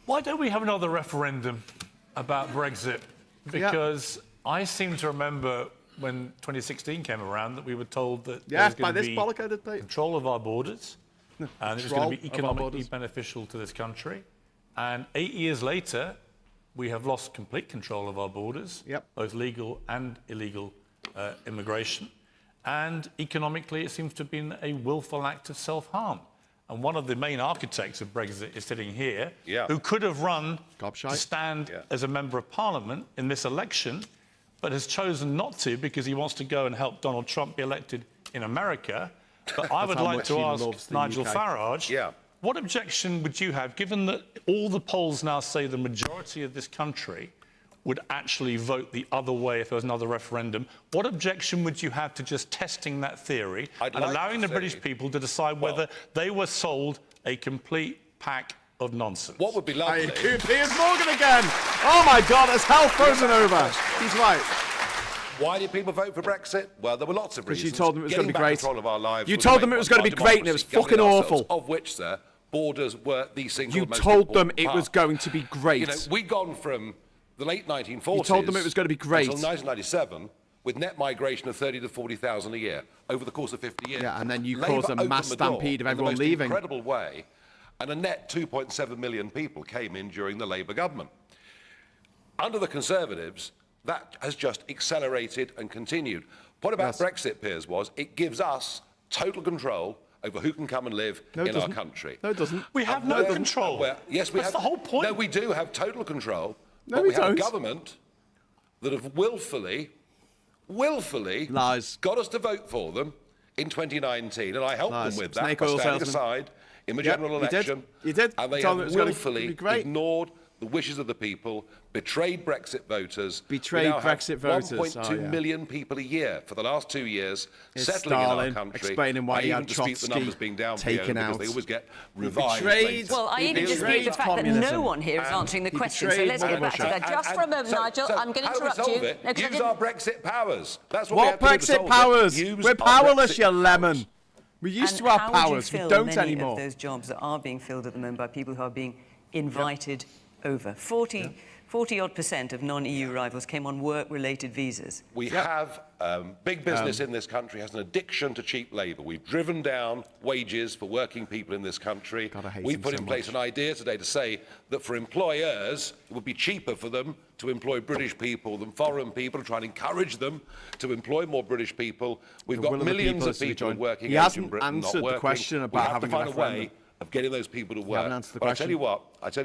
Why don't we have another referendum about Brexit? Because I seem to remember when 2016 came around that we were told that there was going to be control of our borders, and it's going to be economically beneficial to this country. And 8 years later, we have lost complete control of our borders, both legal and illegal immigration. And economically, it seems to have been a willful act of self-harm. And one of the main architects of Brexit is sitting here, who could have run to stand as a member of Parliament in this election, but has chosen not to because he wants to go and help Donald Trump be elected in America. But I would like to ask Nigel Farage, what objection would you have, given that all the polls now say the majority of this country would actually vote the other way if there was another referendum? What objection would you have to just testing that theory and allowing the British people to decide whether they were sold a complete pack of nonsense? What would be lovely... Piers Morgan again! Oh, my God, it's hell frozen over. He's right. Why did people vote for Brexit? Well, there were lots of reasons. Because you told them it was going to be great. Control of our lives you told them it was going to be great and it was fucking awful. Of which, sir, borders were the single most important part. You told them it part. was going to be great. You know, we'd gone from the late 1940s... You told them it was going to be great. ...until 1997, with net migration of 30 to 40,000 a year over the course of 50 years. Yeah, and then you caused a mass stampede of everyone leaving. In the most incredible way, and a net 2.7 million people came in during the Labour government. Under the Conservatives, that has just accelerated and continued. What about Brexit, Piers, was it gives us total control over who can come and live in our country. No, it doesn't. We have no control. Yes, we have. That's the whole point. No, we do have total control. No, but we have don't. a government that have willfully lies got us to vote for them in 2019, and I helped them with that Snake by oil standing salesman. aside in the general election. You did. And they have willfully ignored the wishes of the people, betrayed Brexit voters. Betrayed we now Brexit voters. 1.2 million people a year for the last 2 years It's settling Stalin in our country. explaining why I he even had dispute the numbers Trotsky being down taken because out. they always get revived. Betrayed. Well, I even dispute the fact that no one here is answering the question. So let's get back to that. Just for a moment, Nigel, I'm going to interrupt you. No, use our Brexit powers. That's what we have to do to Brexit solve powers? it. We're powerless, you lemon. We used to have powers. We don't many anymore. of those jobs that are being filled at the moment by people who are being invited over? 40-odd% of non-EU arrivals came on work-related visas. We have big business in this country has an addiction to cheap labour. We've driven down wages for working people in this country. We've put in place an idea today to say that for employers, it would be cheaper for them to employ British people than foreign people, to try and encourage them to employ more British people. We've got millions of people working age in Britain not working. He hasn't answered the question about having a referendum. We have to find a way of getting those people to work. But I tell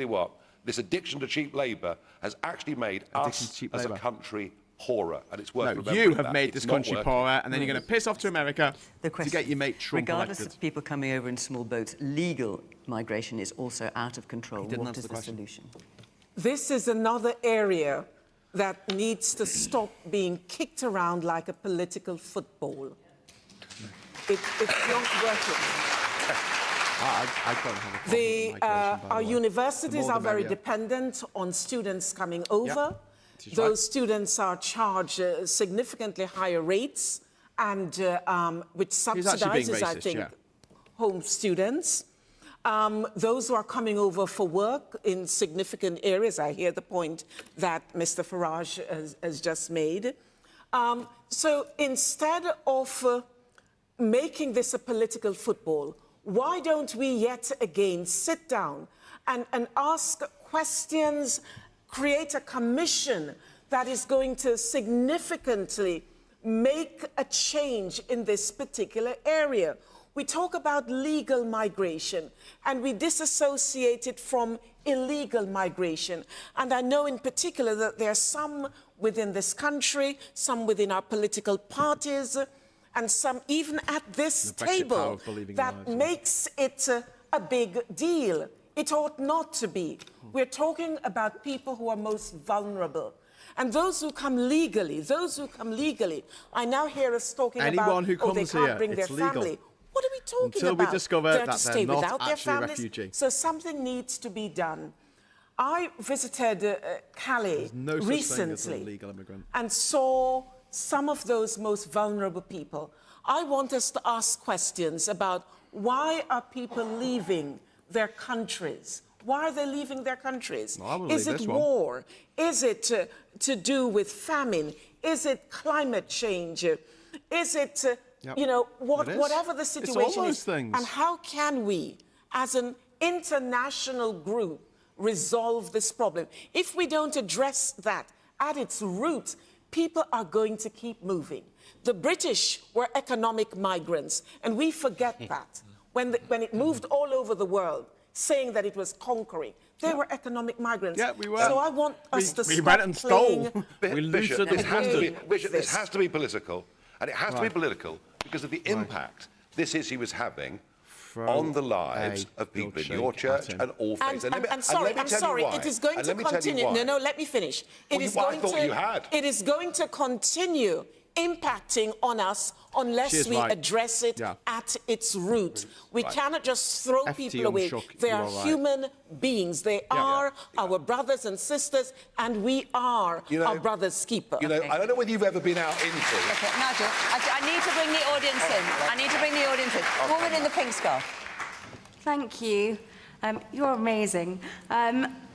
you what, this addiction to cheap labour has actually made us as a country poorer, and it's worth remembering. You have made this country poorer, and then you're going to piss off to America to get your mate Trump regardless elected. of people coming over in small boats, legal migration is also out of control. What is the solution? This is another area that needs to stop being kicked around like a political football. It's not working. I don't have a problem our universities are very dependent on students coming over. Those students are charged significantly higher rates, and which subsidizes, I think, home students. Those who are coming over for work in significant areas, I hear the point that Mr. Farage has just made. So instead of making this a political football, why don't we yet again sit down and ask questions, create a commission that is going to significantly make a change in this particular area? We talk about legal migration, and we disassociate it from illegal migration. And I know in particular that there are some within this country, some within our political parties, and some even at this table that makes it a big deal. It ought not to be. We're talking about people who are most vulnerable. And those who come legally, I now hear us talking about, they can't bring their family. What are we talking Until about? we discover They're that to stay they're not without their actually a families. refugee. So something needs to be done. I visited Calais recently and saw some of those most vulnerable people. I want us to ask questions about why are people leaving their countries? Why are they leaving their countries? Is it war? Is it to do with famine? Is it climate change? Is it You know, whatever the situation is, things. and how can we, as an international group, resolve this problem? If we don't address that at its root, people are going to keep moving. The British were economic migrants, and we forget that. When it moved all over the world, saying that it was conquering, they were economic migrants. Yeah, we were. So I want us to we stop went and stole. Bishop, this has to be political, and it has to be political because of the impact this issue was having on the lives of people in your church and all faiths. I'm sorry, it is going to continue. No, let me finish. It is going to continue impacting on us unless we address it at its root. We cannot just throw people away. They are human beings. They are our brothers and sisters, and we are our brother's keeper. I don't know whether you've ever been out into... Okay, Nigel, I need to bring the audience in. I need to bring the audience in. Woman in the pink scarf. Thank you. You're amazing.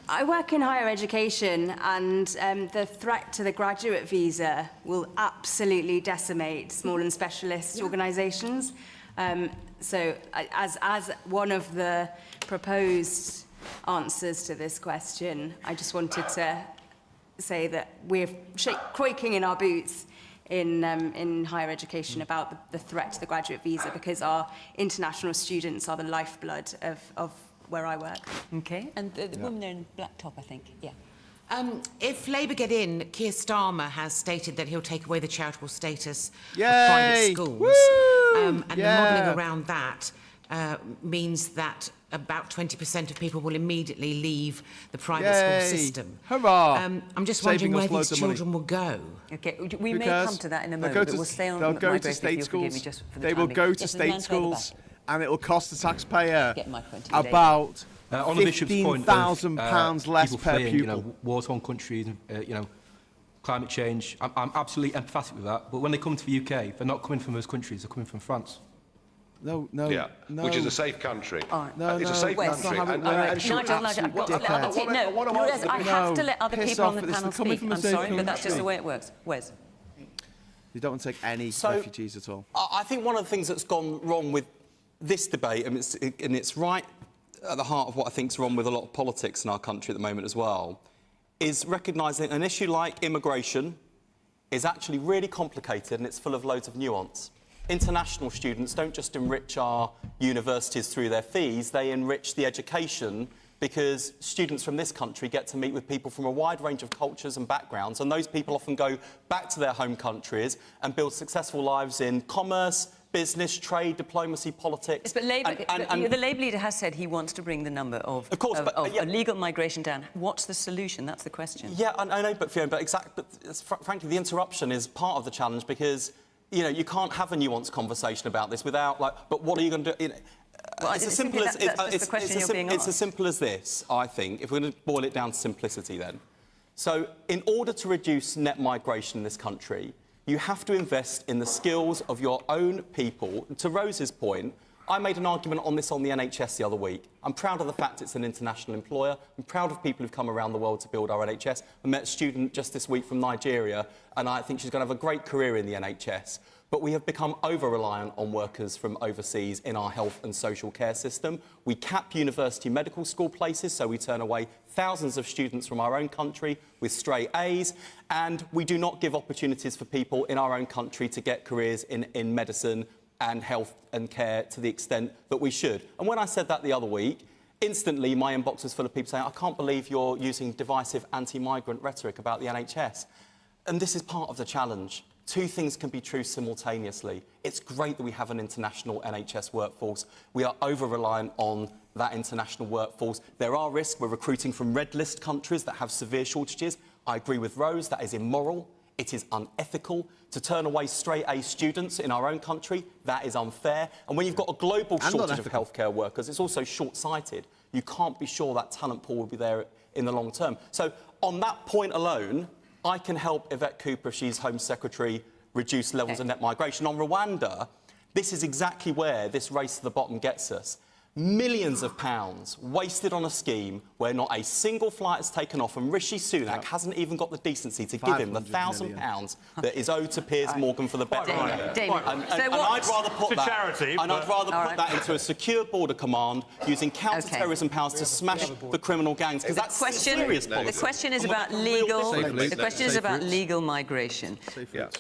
I work in higher education, and the threat to the graduate visa will absolutely decimate small and specialist organisations. So, as one of the proposed answers to this question, I just wanted to say that we're quaking in our boots in higher education about the threat to the graduate visa, because our international students are the lifeblood of where I work. Okay, and the woman there in black top, I think, yeah. If Labour get in, Keir Starmer has stated that he'll take away the charitable status of Yay! private schools. Woo! And the modelling around that means that about 20% of people will immediately leave the private school system. Hurrah! I'm just wondering where these children will go. Okay, we may come to that in a moment, but we'll stay on They'll go to state schools. They will go to state schools, and it will cost the taxpayer about £15,000 less per pupil. War-torn countries, climate change. I'm absolutely empathetic with that. But when they come to the UK, they're not coming from those countries. They're coming from France. No. Which is a safe country. It's a safe country. I have to let other people on the panel speak. I'm sorry, but that's just the way it works. Wes? You don't want to take any refugees at all. I think one of the things that's gone wrong with this debate, and it's right at the heart of what I think is wrong with a lot of politics in our country at the moment as well, is recognising an issue like immigration is actually really complicated and it's full of loads of nuance. International students don't just enrich our universities through their fees, they enrich the education because students from this country get to meet with people from a wide range of cultures and backgrounds, and those people often go back to their home countries and build successful lives in commerce, business, trade, diplomacy, politics. Yes, but the Labour leader has said he wants to bring the number of illegal migration down. What's the solution? That's the question. Yeah, I know, but Fiona, frankly, the interruption is part of the challenge because you can't have a nuanced conversation about this without, but what are you going to do? It's as simple as this, I think, if we're going to boil it down to simplicity then. So, in order to reduce net migration in this country, you have to invest in the skills of your own people. To Rose's point, I made an argument on this on the NHS the other week. I'm proud of the fact it's an international employer. I'm proud of people who've come around the world to build our NHS. I met a student just this week from Nigeria, and I think she's going to have a great career in the NHS. But we have become over-reliant on workers from overseas in our health and social care system. We cap university medical school places, so we turn away thousands of students from our own country with straight A's, and we do not give opportunities for people in our own country to get careers in medicine and health and care to the extent that we should. And when I said that the other week, instantly my inbox was full of people saying, I can't believe you're using divisive anti-migrant rhetoric about the NHS. And this is part of the challenge. Two things can be true simultaneously. It's great that we have an international NHS workforce. We are over-reliant on that international workforce. There are risks. We're recruiting from red list countries that have severe shortages. I agree with Rose, that is immoral. It is unethical to turn away straight-A students in our own country. That is unfair. And when you've got a global shortage of healthcare workers, it's also short-sighted. You can't be sure that talent pool will be there in the long term. So on that point alone, I can help Yvette Cooper, if she's Home Secretary, reduce levels of net migration. On Rwanda, this is exactly where this race to the bottom gets us. millions of pounds wasted on a scheme where not a single flight has taken off, and Rishi Sunak hasn't even got the decency to give him the £1,000 that is owed to Piers Morgan for the bet. And I'd rather put that into a secure border command using counter-terrorism powers to smash the criminal gangs, because that's serious policy. The question is about legal. The question is about legal migration.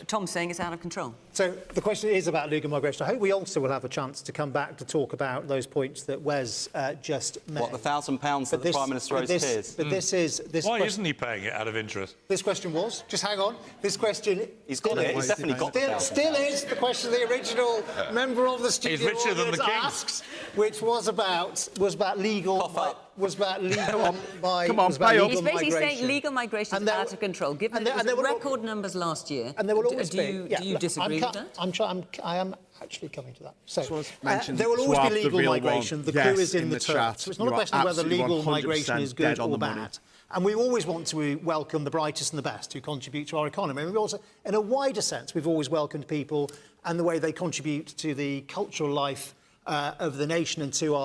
Tom's saying it's out of control. So the question is about legal migration. I hope we also will have a chance to come back to talk about those points that Wes just made. What, the £1,000 that the Prime Minister owes Piers? But this is... Why isn't he paying it out of interest? This question was... Just hang on. This question... He's got it. He's definitely got it. Still is the question the original member of the studio He's richer than the king. asks, which was about legal... Was about legal Come on, pay up. He's basically saying legal migration is out of control. Given that there were record numbers last year, and there will always do you disagree with that? I am actually coming to that. So there will always be legal migration. The clue is in the term. So it's not a question of whether legal migration is good or bad. And we always want to welcome the brightest and the best who contribute to our economy. And we also, in a wider sense, we've always welcomed people and the way they contribute to the cultural life of the nation and to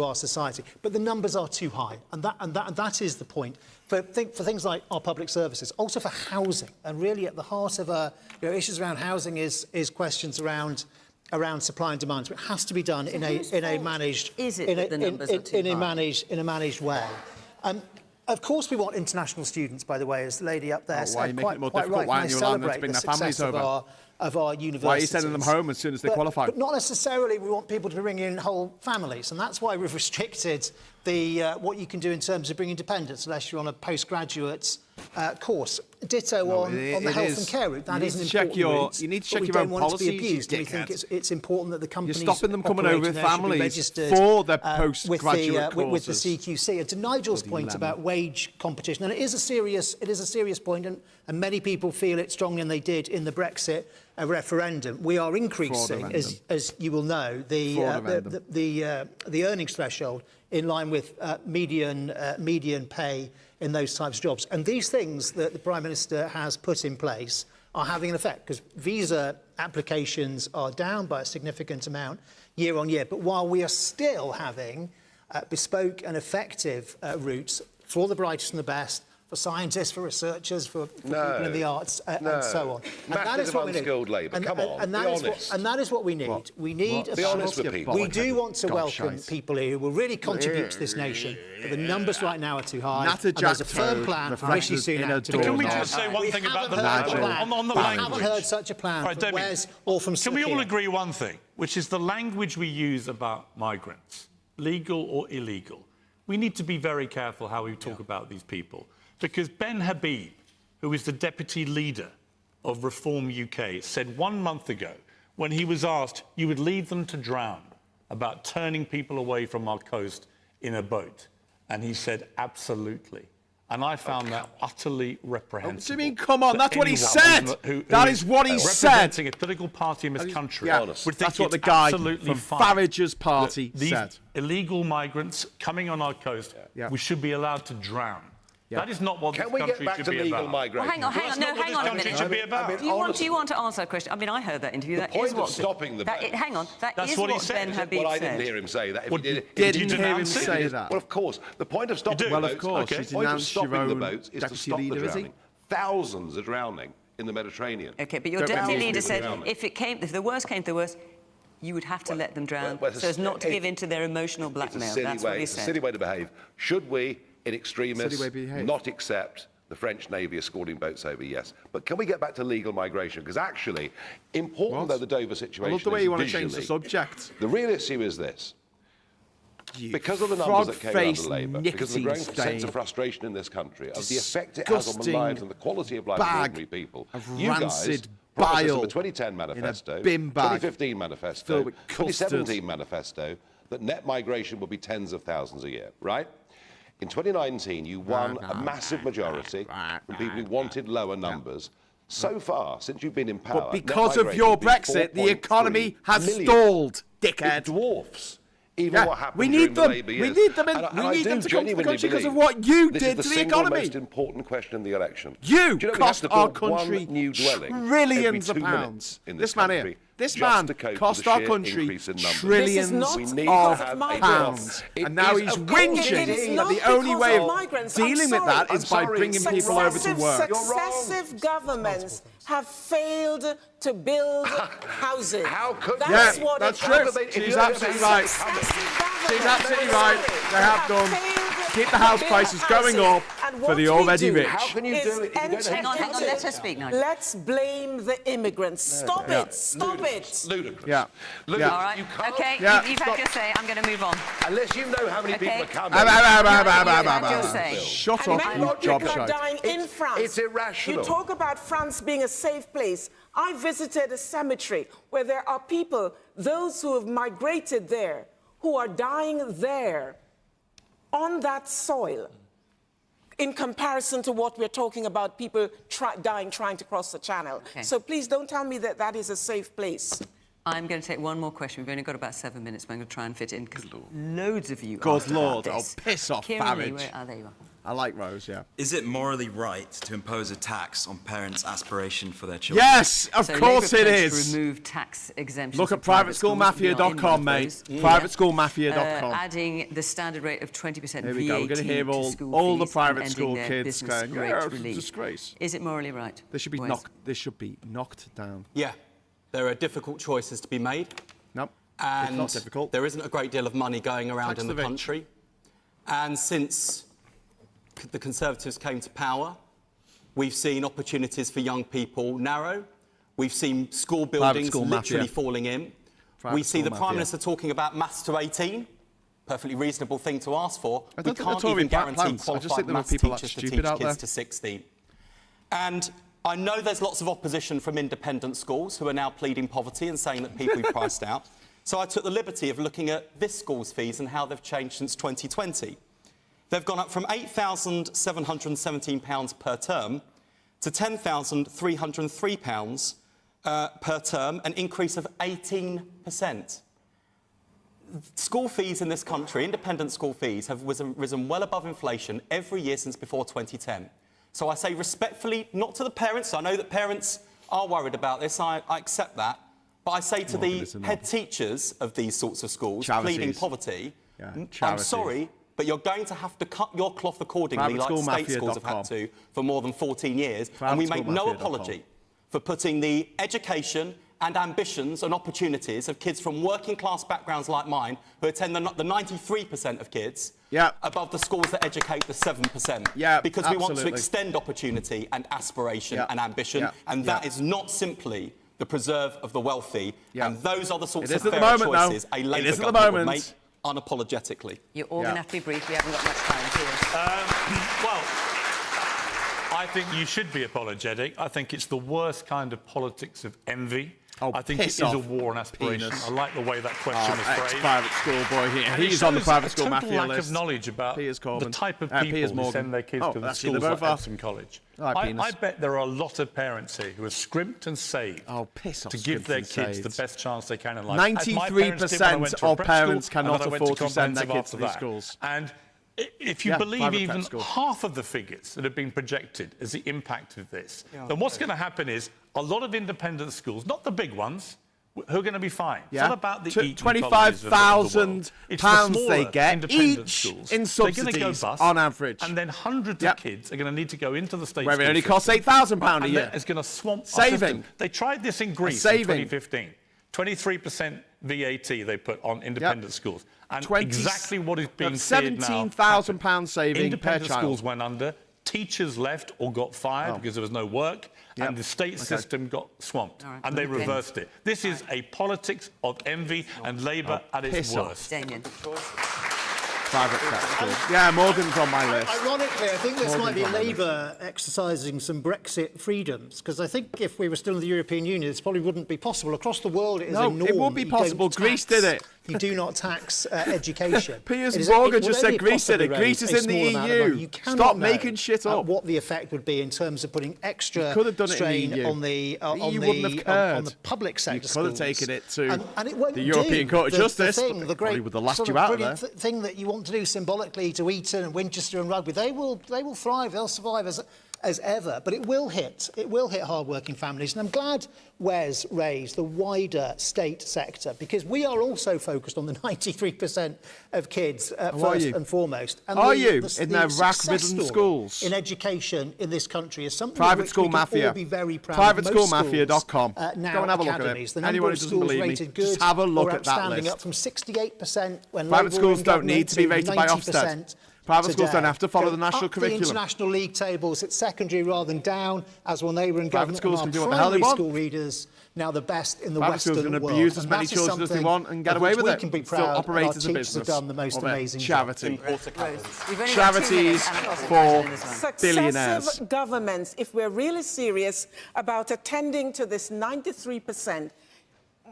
our society. But the numbers are too high, and that is the point. For things like our public services, also for housing, and really at the heart of issues around housing is questions around supply and demand. So it has to be done in a managed way. Of course, we want international students. By the way, as the lady up there said, quite right. Why aren't you allowing them to bring their families over? Of our universities. Why are you sending them home as soon as they qualify? But not necessarily we want people to bring in whole families, and that's why we've restricted what you can do in terms of bringing dependents, unless you're on a postgraduate course. Ditto on the health and care route. That is an important route. You need to check your own policies. We think it's important that the companies You're stopping them coming over with families for their postgraduate courses. With the CQC. And to Nigel's point about wage competition, and it is a serious point, and many people feel it strongly, and they did in the Brexit referendum. We are increasing, as you will know, the earnings threshold in line with median pay in those types of jobs. And these things that the Prime Minister has put in place are having an effect, because visa applications are down by a significant amount year on year. But while we are still having bespoke and effective routes for the brightest and the best, for scientists, for researchers, for people in the arts, and so on. And that is what unskilled labour. Come on, and that is what we need. What? We need be honest with people. We do want to welcome people here who will really contribute to this nation, but the numbers right now are too high. And there's a firm plan for Rishi Sunak to do. Can we just say one thing about the language? On the language. We haven't heard such a plan from Wes or from Sir Keir. Can we all agree one thing, which is the language we use about migrants, legal or illegal? We need to be very careful how we talk about these people. Because Ben Habib, who is the deputy leader of Reform UK, said 1 month ago, when he was asked, you would leave them to drown, about turning people away from our coast in a boat. And he said, absolutely. And I found that utterly reprehensible. What do you mean, come on? That's what he said. That is what he said. Representing a political party in this country. Yeah, that's what the guy from Farage's party said. Illegal migrants coming on our coast, we should be allowed to drown. That is not what this country should be about. Migration? Well, hang on a minute. Should be about. Do you want to answer that question? I mean, I heard that interview. The point of stopping the boat. Hang on. That's what Ben Habib said. Well, I didn't hear him say that. Didn't hear him say that. Well, of course. The point of stopping the boats. Well, of course. The point of stopping the boats is to stop the drowning. Thousands are drowning in the Mediterranean. Okay, but your deputy leader said if the worst came to the worst, you would have to let them drown so as not to give in to their emotional blackmail. That's what he said. It's a silly way to behave. Should we, in extremis, not accept the French Navy escorting boats over? Yes. But can we get back to legal migration? Because actually, important though the Dover situation is, I love the way you want to change the subject. The real issue is this. Because of the numbers that came out of Labour, because of the growing sense of frustration in this country, of the effect it has on the lives and the quality of life of ordinary people, you guys promised us in the 2010 manifesto, 2015 manifesto, 2017 manifesto, that net migration will be tens of thousands a year, right? In 2019, you won a massive majority from people who wanted lower numbers. So far, since you've been in power, but because of your Brexit, the economy has stalled, dickhead. even what happened we during need the them. Labour We years. need them. And I We need do them to come to the genuinely country because of believe what you this did is the to the single economy. most important question in the election. You Do you know cost we have to our build country one new dwelling trillions every of 2 pounds. minutes in This man here, country this just man to cope with cost the our sheer country increase in numbers. trillions We need of to have pounds. It And now is he's of course whinging it is. that the only way of migrants. dealing with that is by bringing people over to work. Successive governments have failed to build housing. How could that's yeah, what that's it true. is. She's absolutely right. She's absolutely right. They have done. Keep the house prices going up for the already rich. How can you do it? Hang on, let her speak now. Let's blame the immigrants. Stop it. Stop it. Ludicrous. Yeah. All right. You can't. Okay, Yeah. you've had your say. I'm going to move on. Unless you know how many Okay. people are coming. You've had your say. Shut And up, many you more people are gobshite. dying in France. It's irrational. You talk about France being a safe place. I visited a cemetery where there are people, those who have migrated there, who are dying there on that soil, in comparison to what we're talking about, people dying trying to cross the channel. Okay. So please don't tell me that that is a safe place. I'm going to take one more question. We've only got about 7 minutes, but I'm going to try and fit in because loads of you Good asked about Lord, this. oh, piss off, Kieran Lee, Farage. there you are. I like Rose, yeah. Is it morally right to impose a tax on parents' aspiration for their children? Yes, of course it Labour pledged is. To remove tax exemptions. Look for at private schools privateschoolmafia.com, mate. Privateschoolmafia.com. Adding the standard rate of 20% Here we go. We're going to hear all the private school kids going, yeah, it's a disgrace. Is it morally right? This should be knocked down. Yeah, there are difficult choices to be made. Nope. And it's not difficult. There isn't a great deal of money going around in the country. And since the Conservatives came to power, we've seen opportunities for young people narrow. We've seen school buildings literally falling in. We see the Prime Minister talking about maths to 18. Perfectly reasonable thing to ask for. We can't even guarantee qualified maths teachers to teach kids to 16. And I know there's lots of opposition from independent schools who are now pleading poverty and saying that people are priced out. So I took the liberty of looking at this school's fees and how they've changed since 2020. They've gone up from £8,717 per term to £10,303 per term, an increase of 18%. School fees in this country, independent school fees, have risen well above inflation every year since before 2010. So I say respectfully, not to the parents. I know that parents are worried about this. I accept that. But I say to the head teachers of these sorts of schools pleading poverty, I'm sorry, but you're going to have to cut your cloth accordingly like state schools have had to for more than 14 years. And we make no apology for putting the education and ambitions and opportunities of kids from working class backgrounds like mine who attend the 93% of kids above the schools that educate the 7%. Because we want to extend opportunity and aspiration and ambition. And that is not simply the preserve of the wealthy. And those are the sorts of fair choices a Labour government will make unapologetically. You're all going to have to be brief. We haven't got much time. Well, I think you should be apologetic. I think it's the worst kind of politics of envy. I think it is a war on aspiration. I like the way that question was phrased. Private school boy here. He's on the private school mafia lack list. of knowledge about the type of people who send their kids to the schools like Epsom College. I bet there are a lot of parents here who have scrimped and saved to give their kids the best chance they can in life. 93% of parents cannot afford to send their kids to these schools. And if you believe even half of the figures that have been projected as the impact of this, then what's going to happen is a lot of independent schools, not the big ones, who are going to be fined. It's not about the £25,000 they get each schools. in subsidies on average. And then hundreds of kids are going to need to go into the state where it only costs £8,000 a year. It's going to swamp saving. They tried this in Greece in 2015. 23% VAT they put on independent schools. And exactly what is being feared now. £17,000 saving independent per child. schools went under. Teachers left or got fired because there was no work, and the state system got swamped, and they reversed it. This is a politics of envy and Labour at its worst. Damien. Private sector. Yeah, Morgan's on my list. Ironically, I think this might be Labour exercising some Brexit freedoms, because I think if we were still in the European Union, this probably wouldn't be possible. Across the world, it is a norm. It would be possible. Greece did it. you do not tax education. Piers Morgan just said Greece did it. Greece is in the EU. Stop making shit up. What the effect would be in terms of putting extra strain on the public sector schools. You could have taken it to and it won't the European Court of Justice. The probably would have laughed you out of there. Thing that you want to do symbolically to Eton and Winchester and Rugby, they will thrive. They'll survive as ever, but it will hit hard-working families. And I'm glad Wes raised the wider state sector, because we are also focused on the 93% of kids first and foremost. And in their rack-ridden schools? In education in this country is something Private School we can Mafia. all be very proud PrivateSchoolMafia.com. of. Now Go and have a look at it. The Anyone number who of doesn't schools believe me, rated good just have a look or at that outstanding, list. up from 68% when Private Labour schools were in don't need government to be rated by 90% Ofsted. Private schools don't have to follow the national up curriculum. the international league tables, it's secondary rather than down, as when they were in Private government. schools and can our do what the hell they primary want. school readers now the best in the Private Western schools can world. abuse as And many that is children as they something want and get of away which with we it. can be Still proud, operate and as our a teachers business. have done the most Or a amazing charity. job. Charities for billionaires. Successive governments, if we're really serious about attending to this 93%,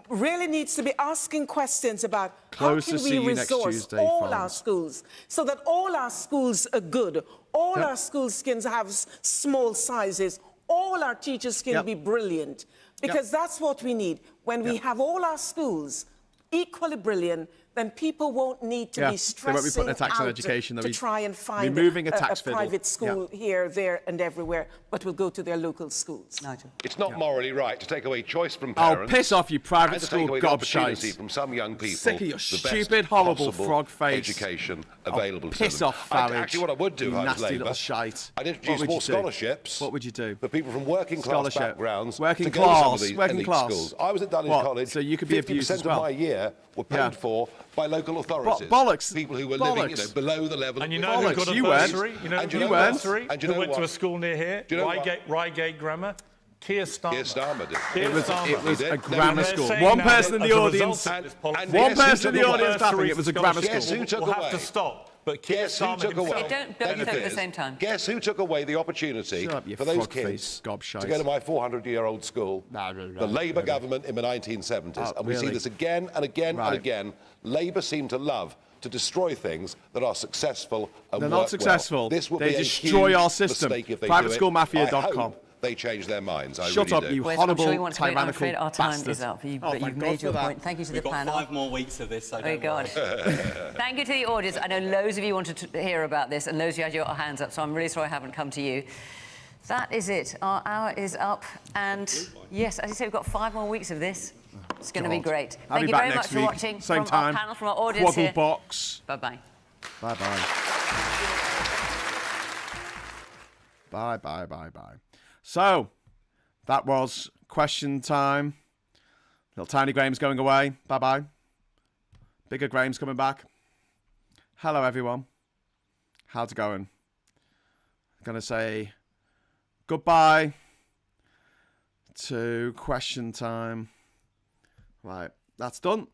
really needs to be asking questions about how can we resource all our schools so that all our schools are good, all our schools can have small sizes, all our teachers can be brilliant, because that's what we need. When we have all our schools equally brilliant, then people won't need to be stressing out to try and find a private school here, there and everywhere, but will go to their local schools. Nigel. It's not morally right to take away choice from parents. Oh, piss off, you private school gobshites. From some young people. Sick of your stupid, horrible frog face. Education available to piss them. off, Farage. Actually, what I would do, you nasty Labour, little shite. I'd introduce more scholarships. What would you do? For people from working class backgrounds. Working to go to some of class. these Working class. schools. I was at Dulwich College. So you could be abused as well. 50% of my year were paid for by local authorities. Bollocks. People who were living, below the level. And you know who got a bursary? You know who got a bursary? And who went to a school near here? Reigate Grammar. Keir Starmer. Keir Starmer did. It was a grammar school. One person in the audience. One person in the audience tapping. It was a grammar school. Guess who took we'll away? have to stop. But Guess who took away? Don't talk at the same time. Guess who took away the opportunity for those kids to go to my 400-year-old school? The Labour government in the 1970s. And we see this again and again and again. Labour seem to love to destroy things that are successful and They're work not successful. Well. This will they be destroy a huge our system. mistake if they do it. PrivateSchoolMafia.com. They change their minds. Shut up, you horrible, I'm sure you want to tyrannical I'm afraid our time bastard. is up, but you've made your point. Thank you to the panel. We've got 5 more weeks of this, so don't God. Thank you to the audience. I know loads of you wanted to hear about this, and loads of you had your hands up, so I'm really sorry I haven't come to you. That is it. Our hour is up, and yes, as you say, we've got 5 more weeks of this. It's going to be great. Thank you very much for watching. Same from time. Our panel, from our audience here. QUOGGLEBOX. Bye-bye. Bye-bye. Bye. So, that was question time. Little tiny Graham's going away. Bye-bye. Bigger Graham's coming back. Hello, everyone. How's it going? I'm going to say goodbye to question time. Right, that's done.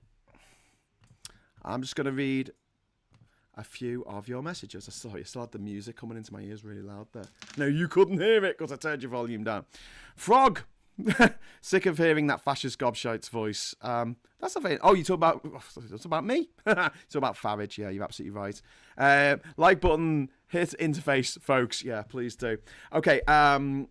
I'm just going to read a few of your messages. I saw you still had the music coming into my ears really loud there. No, you couldn't hear it because I turned your volume down. Frog! Sick of hearing that fascist gobshite's voice. That's not very... Oh, you talk about me? You talk about Farage. Yeah, you're absolutely right. Like button, hit interface, folks. Yeah, please do. Okay, oh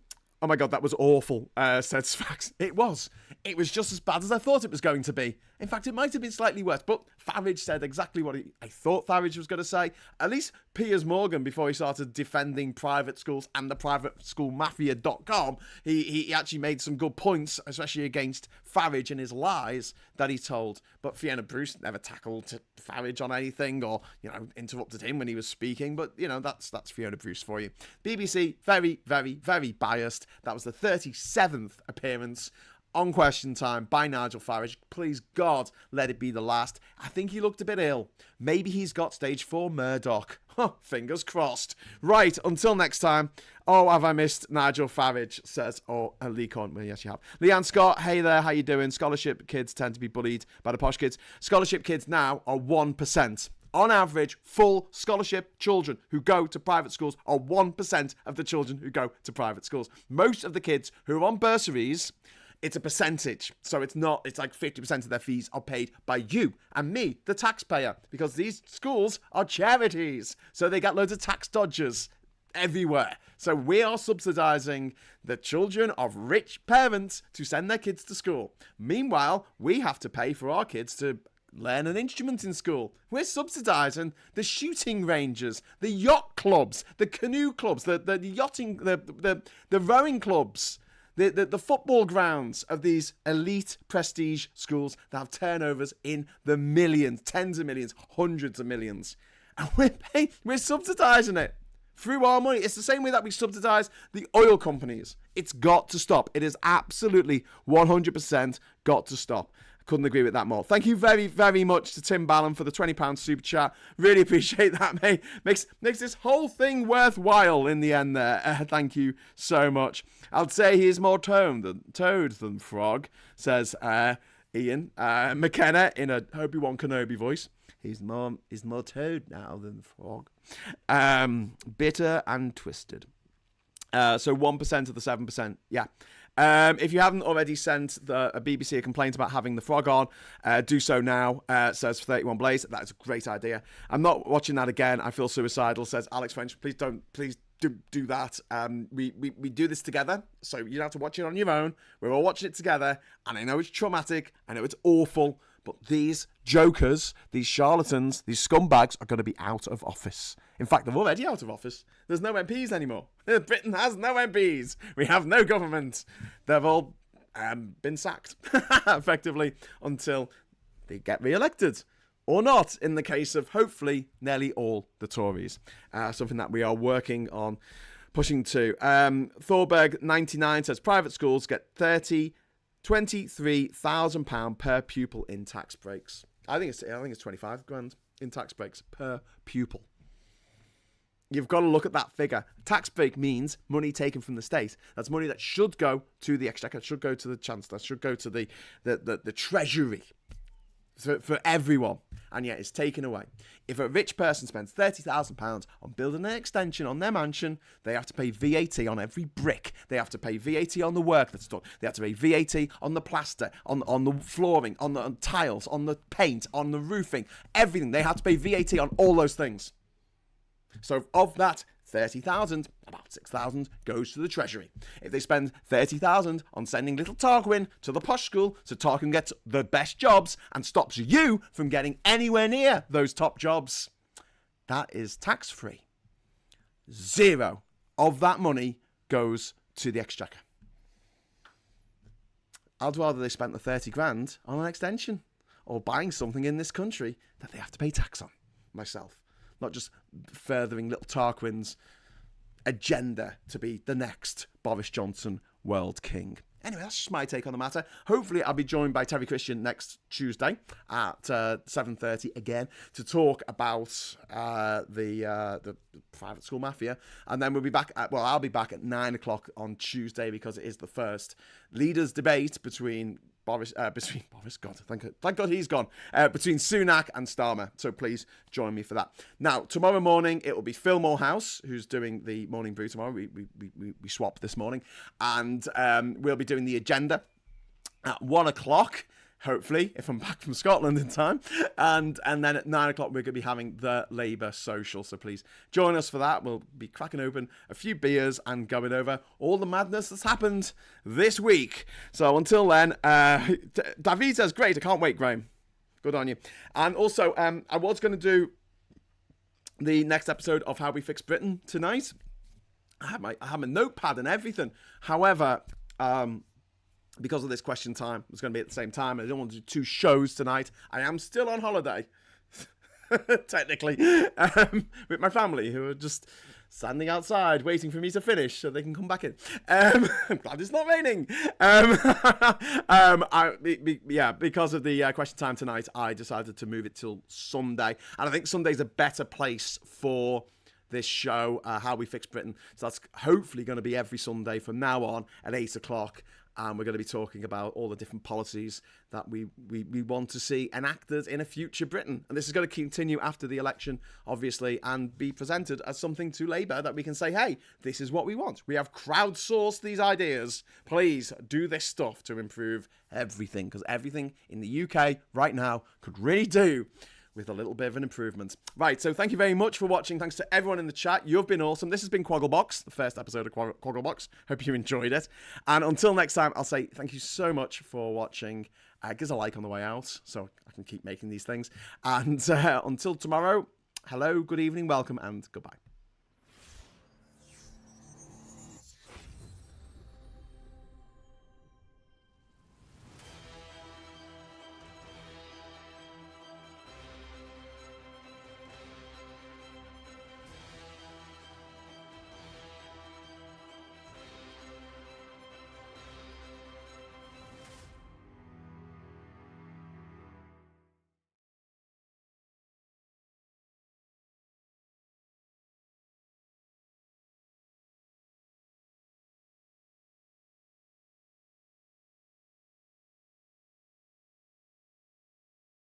my God, that was awful, said Sfax. It was just as bad as I thought it was going to be. In fact, it might have been slightly worse, but Farage said exactly what I thought Farage was going to say. At least Piers Morgan, before he started defending private schools and the privateschoolmafia.com, he actually made some good points, especially against Farage and his lies that he told. But Fiona Bruce never tackled Farage on anything or, interrupted him when he was speaking. But, that's Fiona Bruce for you. BBC, very, very, very biased. That was the 37th appearance on Question Time by Nigel Farage. Please, God, let it be the last. I think he looked a bit ill. Maybe he's got stage 4 Murdoch. Fingers crossed. Right, until next time. Oh, have I missed Nigel Farage, says Lee Corn. Well, yes, you have. Leanne Scott, hey there, how you doing? Scholarship kids tend to be bullied by the posh kids. Scholarship kids now are 1%. On average, full scholarship children who go to private schools are 1% of the children who go to private schools. Most of the kids who are on bursaries It's a percentage. So it's like 50% of their fees are paid by you and me, the taxpayer, because these schools are charities. So they get loads of tax dodgers everywhere. So we are subsidising the children of rich parents to send their kids to school. Meanwhile, we have to pay for our kids to learn an instrument in school. We're subsidising the shooting ranges, the yacht clubs, the canoe clubs, the yachting, the rowing clubs, the football grounds of these elite prestige schools that have turnovers in the millions, tens of millions, hundreds of millions. And we're subsidising it through our money. It's the same way that we subsidise the oil companies. It's got to stop. It is absolutely 100% got to stop. Couldn't agree with that more. Thank you very, very much to Tim Ballon for the £20 super chat. Really appreciate that, mate. Makes this whole thing worthwhile in the end there. Thank you so much. I'd say he is more toad than frog, says Ian McKenna in a Obi-Wan Kenobi voice. He's more toad now than frog. Bitter and twisted. So 1% of the 7%. Yeah. If you haven't already sent a BBC a complaint about having the frog on, do so now, says 31 Blaze. That is a great idea. I'm not watching that again. I feel suicidal, says Alex French. Please do that. We do this together, so you don't have to watch it on your own. We're all watching it together, and I know it's traumatic, I know it's awful, but these jokers, these charlatans, these scumbags are going to be out of office. In fact, they're already out of office. There's no MPs anymore. Britain has no MPs. We have no government. They've all been sacked, effectively, until they get re-elected. Or not, in the case of, hopefully, nearly all the Tories. Something that we are working on pushing to. Thorberg99 says, private schools get £23,000 per pupil in tax breaks. I think it's 25 grand in tax breaks per pupil. You've got to look at that figure. Tax break means money taken from the state. That's money that should go to the Exchequer, should go to the Chancellor, should go to the Treasury for everyone, and yet it's taken away. If a rich person spends £30,000 on building an extension on their mansion, they have to pay VAT on every brick. They have to pay VAT on the work that's done. They have to pay VAT on the plaster, on the flooring, on the tiles, on the paint, on the roofing, everything. They have to pay VAT on all those things. So of that 30,000, about 6,000 goes to the Treasury. If they spend 30,000 on sending little Tarquin to the posh school so Tarquin gets the best jobs and stops you from getting anywhere near those top jobs, that is tax-free. 0 of that money goes to the Exchequer. I'd rather they spent the 30 grand on an extension or buying something in this country that they have to pay tax on, myself. Not just furthering little Tarquin's agenda to be the next Boris Johnson world king. Anyway, that's just my take on the matter. Hopefully, I'll be joined by Terry Christian next Tuesday at 7:30 again to talk about the private school mafia. And then we'll be back I'll be back at 9 o'clock on Tuesday because it is the first leaders' debate between Boris, God, thank God he's gone, between Sunak and Starmer. So please join me for that. Now, tomorrow morning, it will be Phil Morehouse, who's doing the Morning Brew tomorrow. We swapped this morning. And we'll be doing the agenda at 1 o'clock. Hopefully, if I'm back from Scotland in time. And then at 9 o'clock, we're going to be having the Labour Social. So please join us for that. We'll be cracking open a few beers and going over all the madness that's happened this week. So until then, David says, great, I can't wait, Graham. Good on you. And also, I was going to do the next episode of How We Fix Britain tonight. I have my notepad and everything. However, because of this question time, it's going to be at the same time. I don't want to do 2 shows tonight. I am still on holiday, technically, with my family, who are just standing outside waiting for me to finish so they can come back in. I'm glad it's not raining. Because of the question time tonight, I decided to move it till Sunday. And I think Sunday's a better place for this show, How We Fix Britain. So that's hopefully going to be every Sunday from now on at 8 o'clock. and we're going to be talking about all the different policies that we want to see enacted in a future Britain. And this is going to continue after the election, obviously, and be presented as something to Labour that we can say, hey, this is what we want. We have crowdsourced these ideas. Please do this stuff to improve everything, because everything in the UK right now could really do with a little bit of an improvement. Right, so thank you very much for watching. Thanks to everyone in the chat. You've been awesome. This has been QUOGGLEBOX, the first episode of QUOGGLEBOX. Hope you enjoyed it. And until next time, I'll say thank you so much for watching. Give us a like on the way out so I can keep making these things. And until tomorrow, hello, good evening, welcome, and goodbye.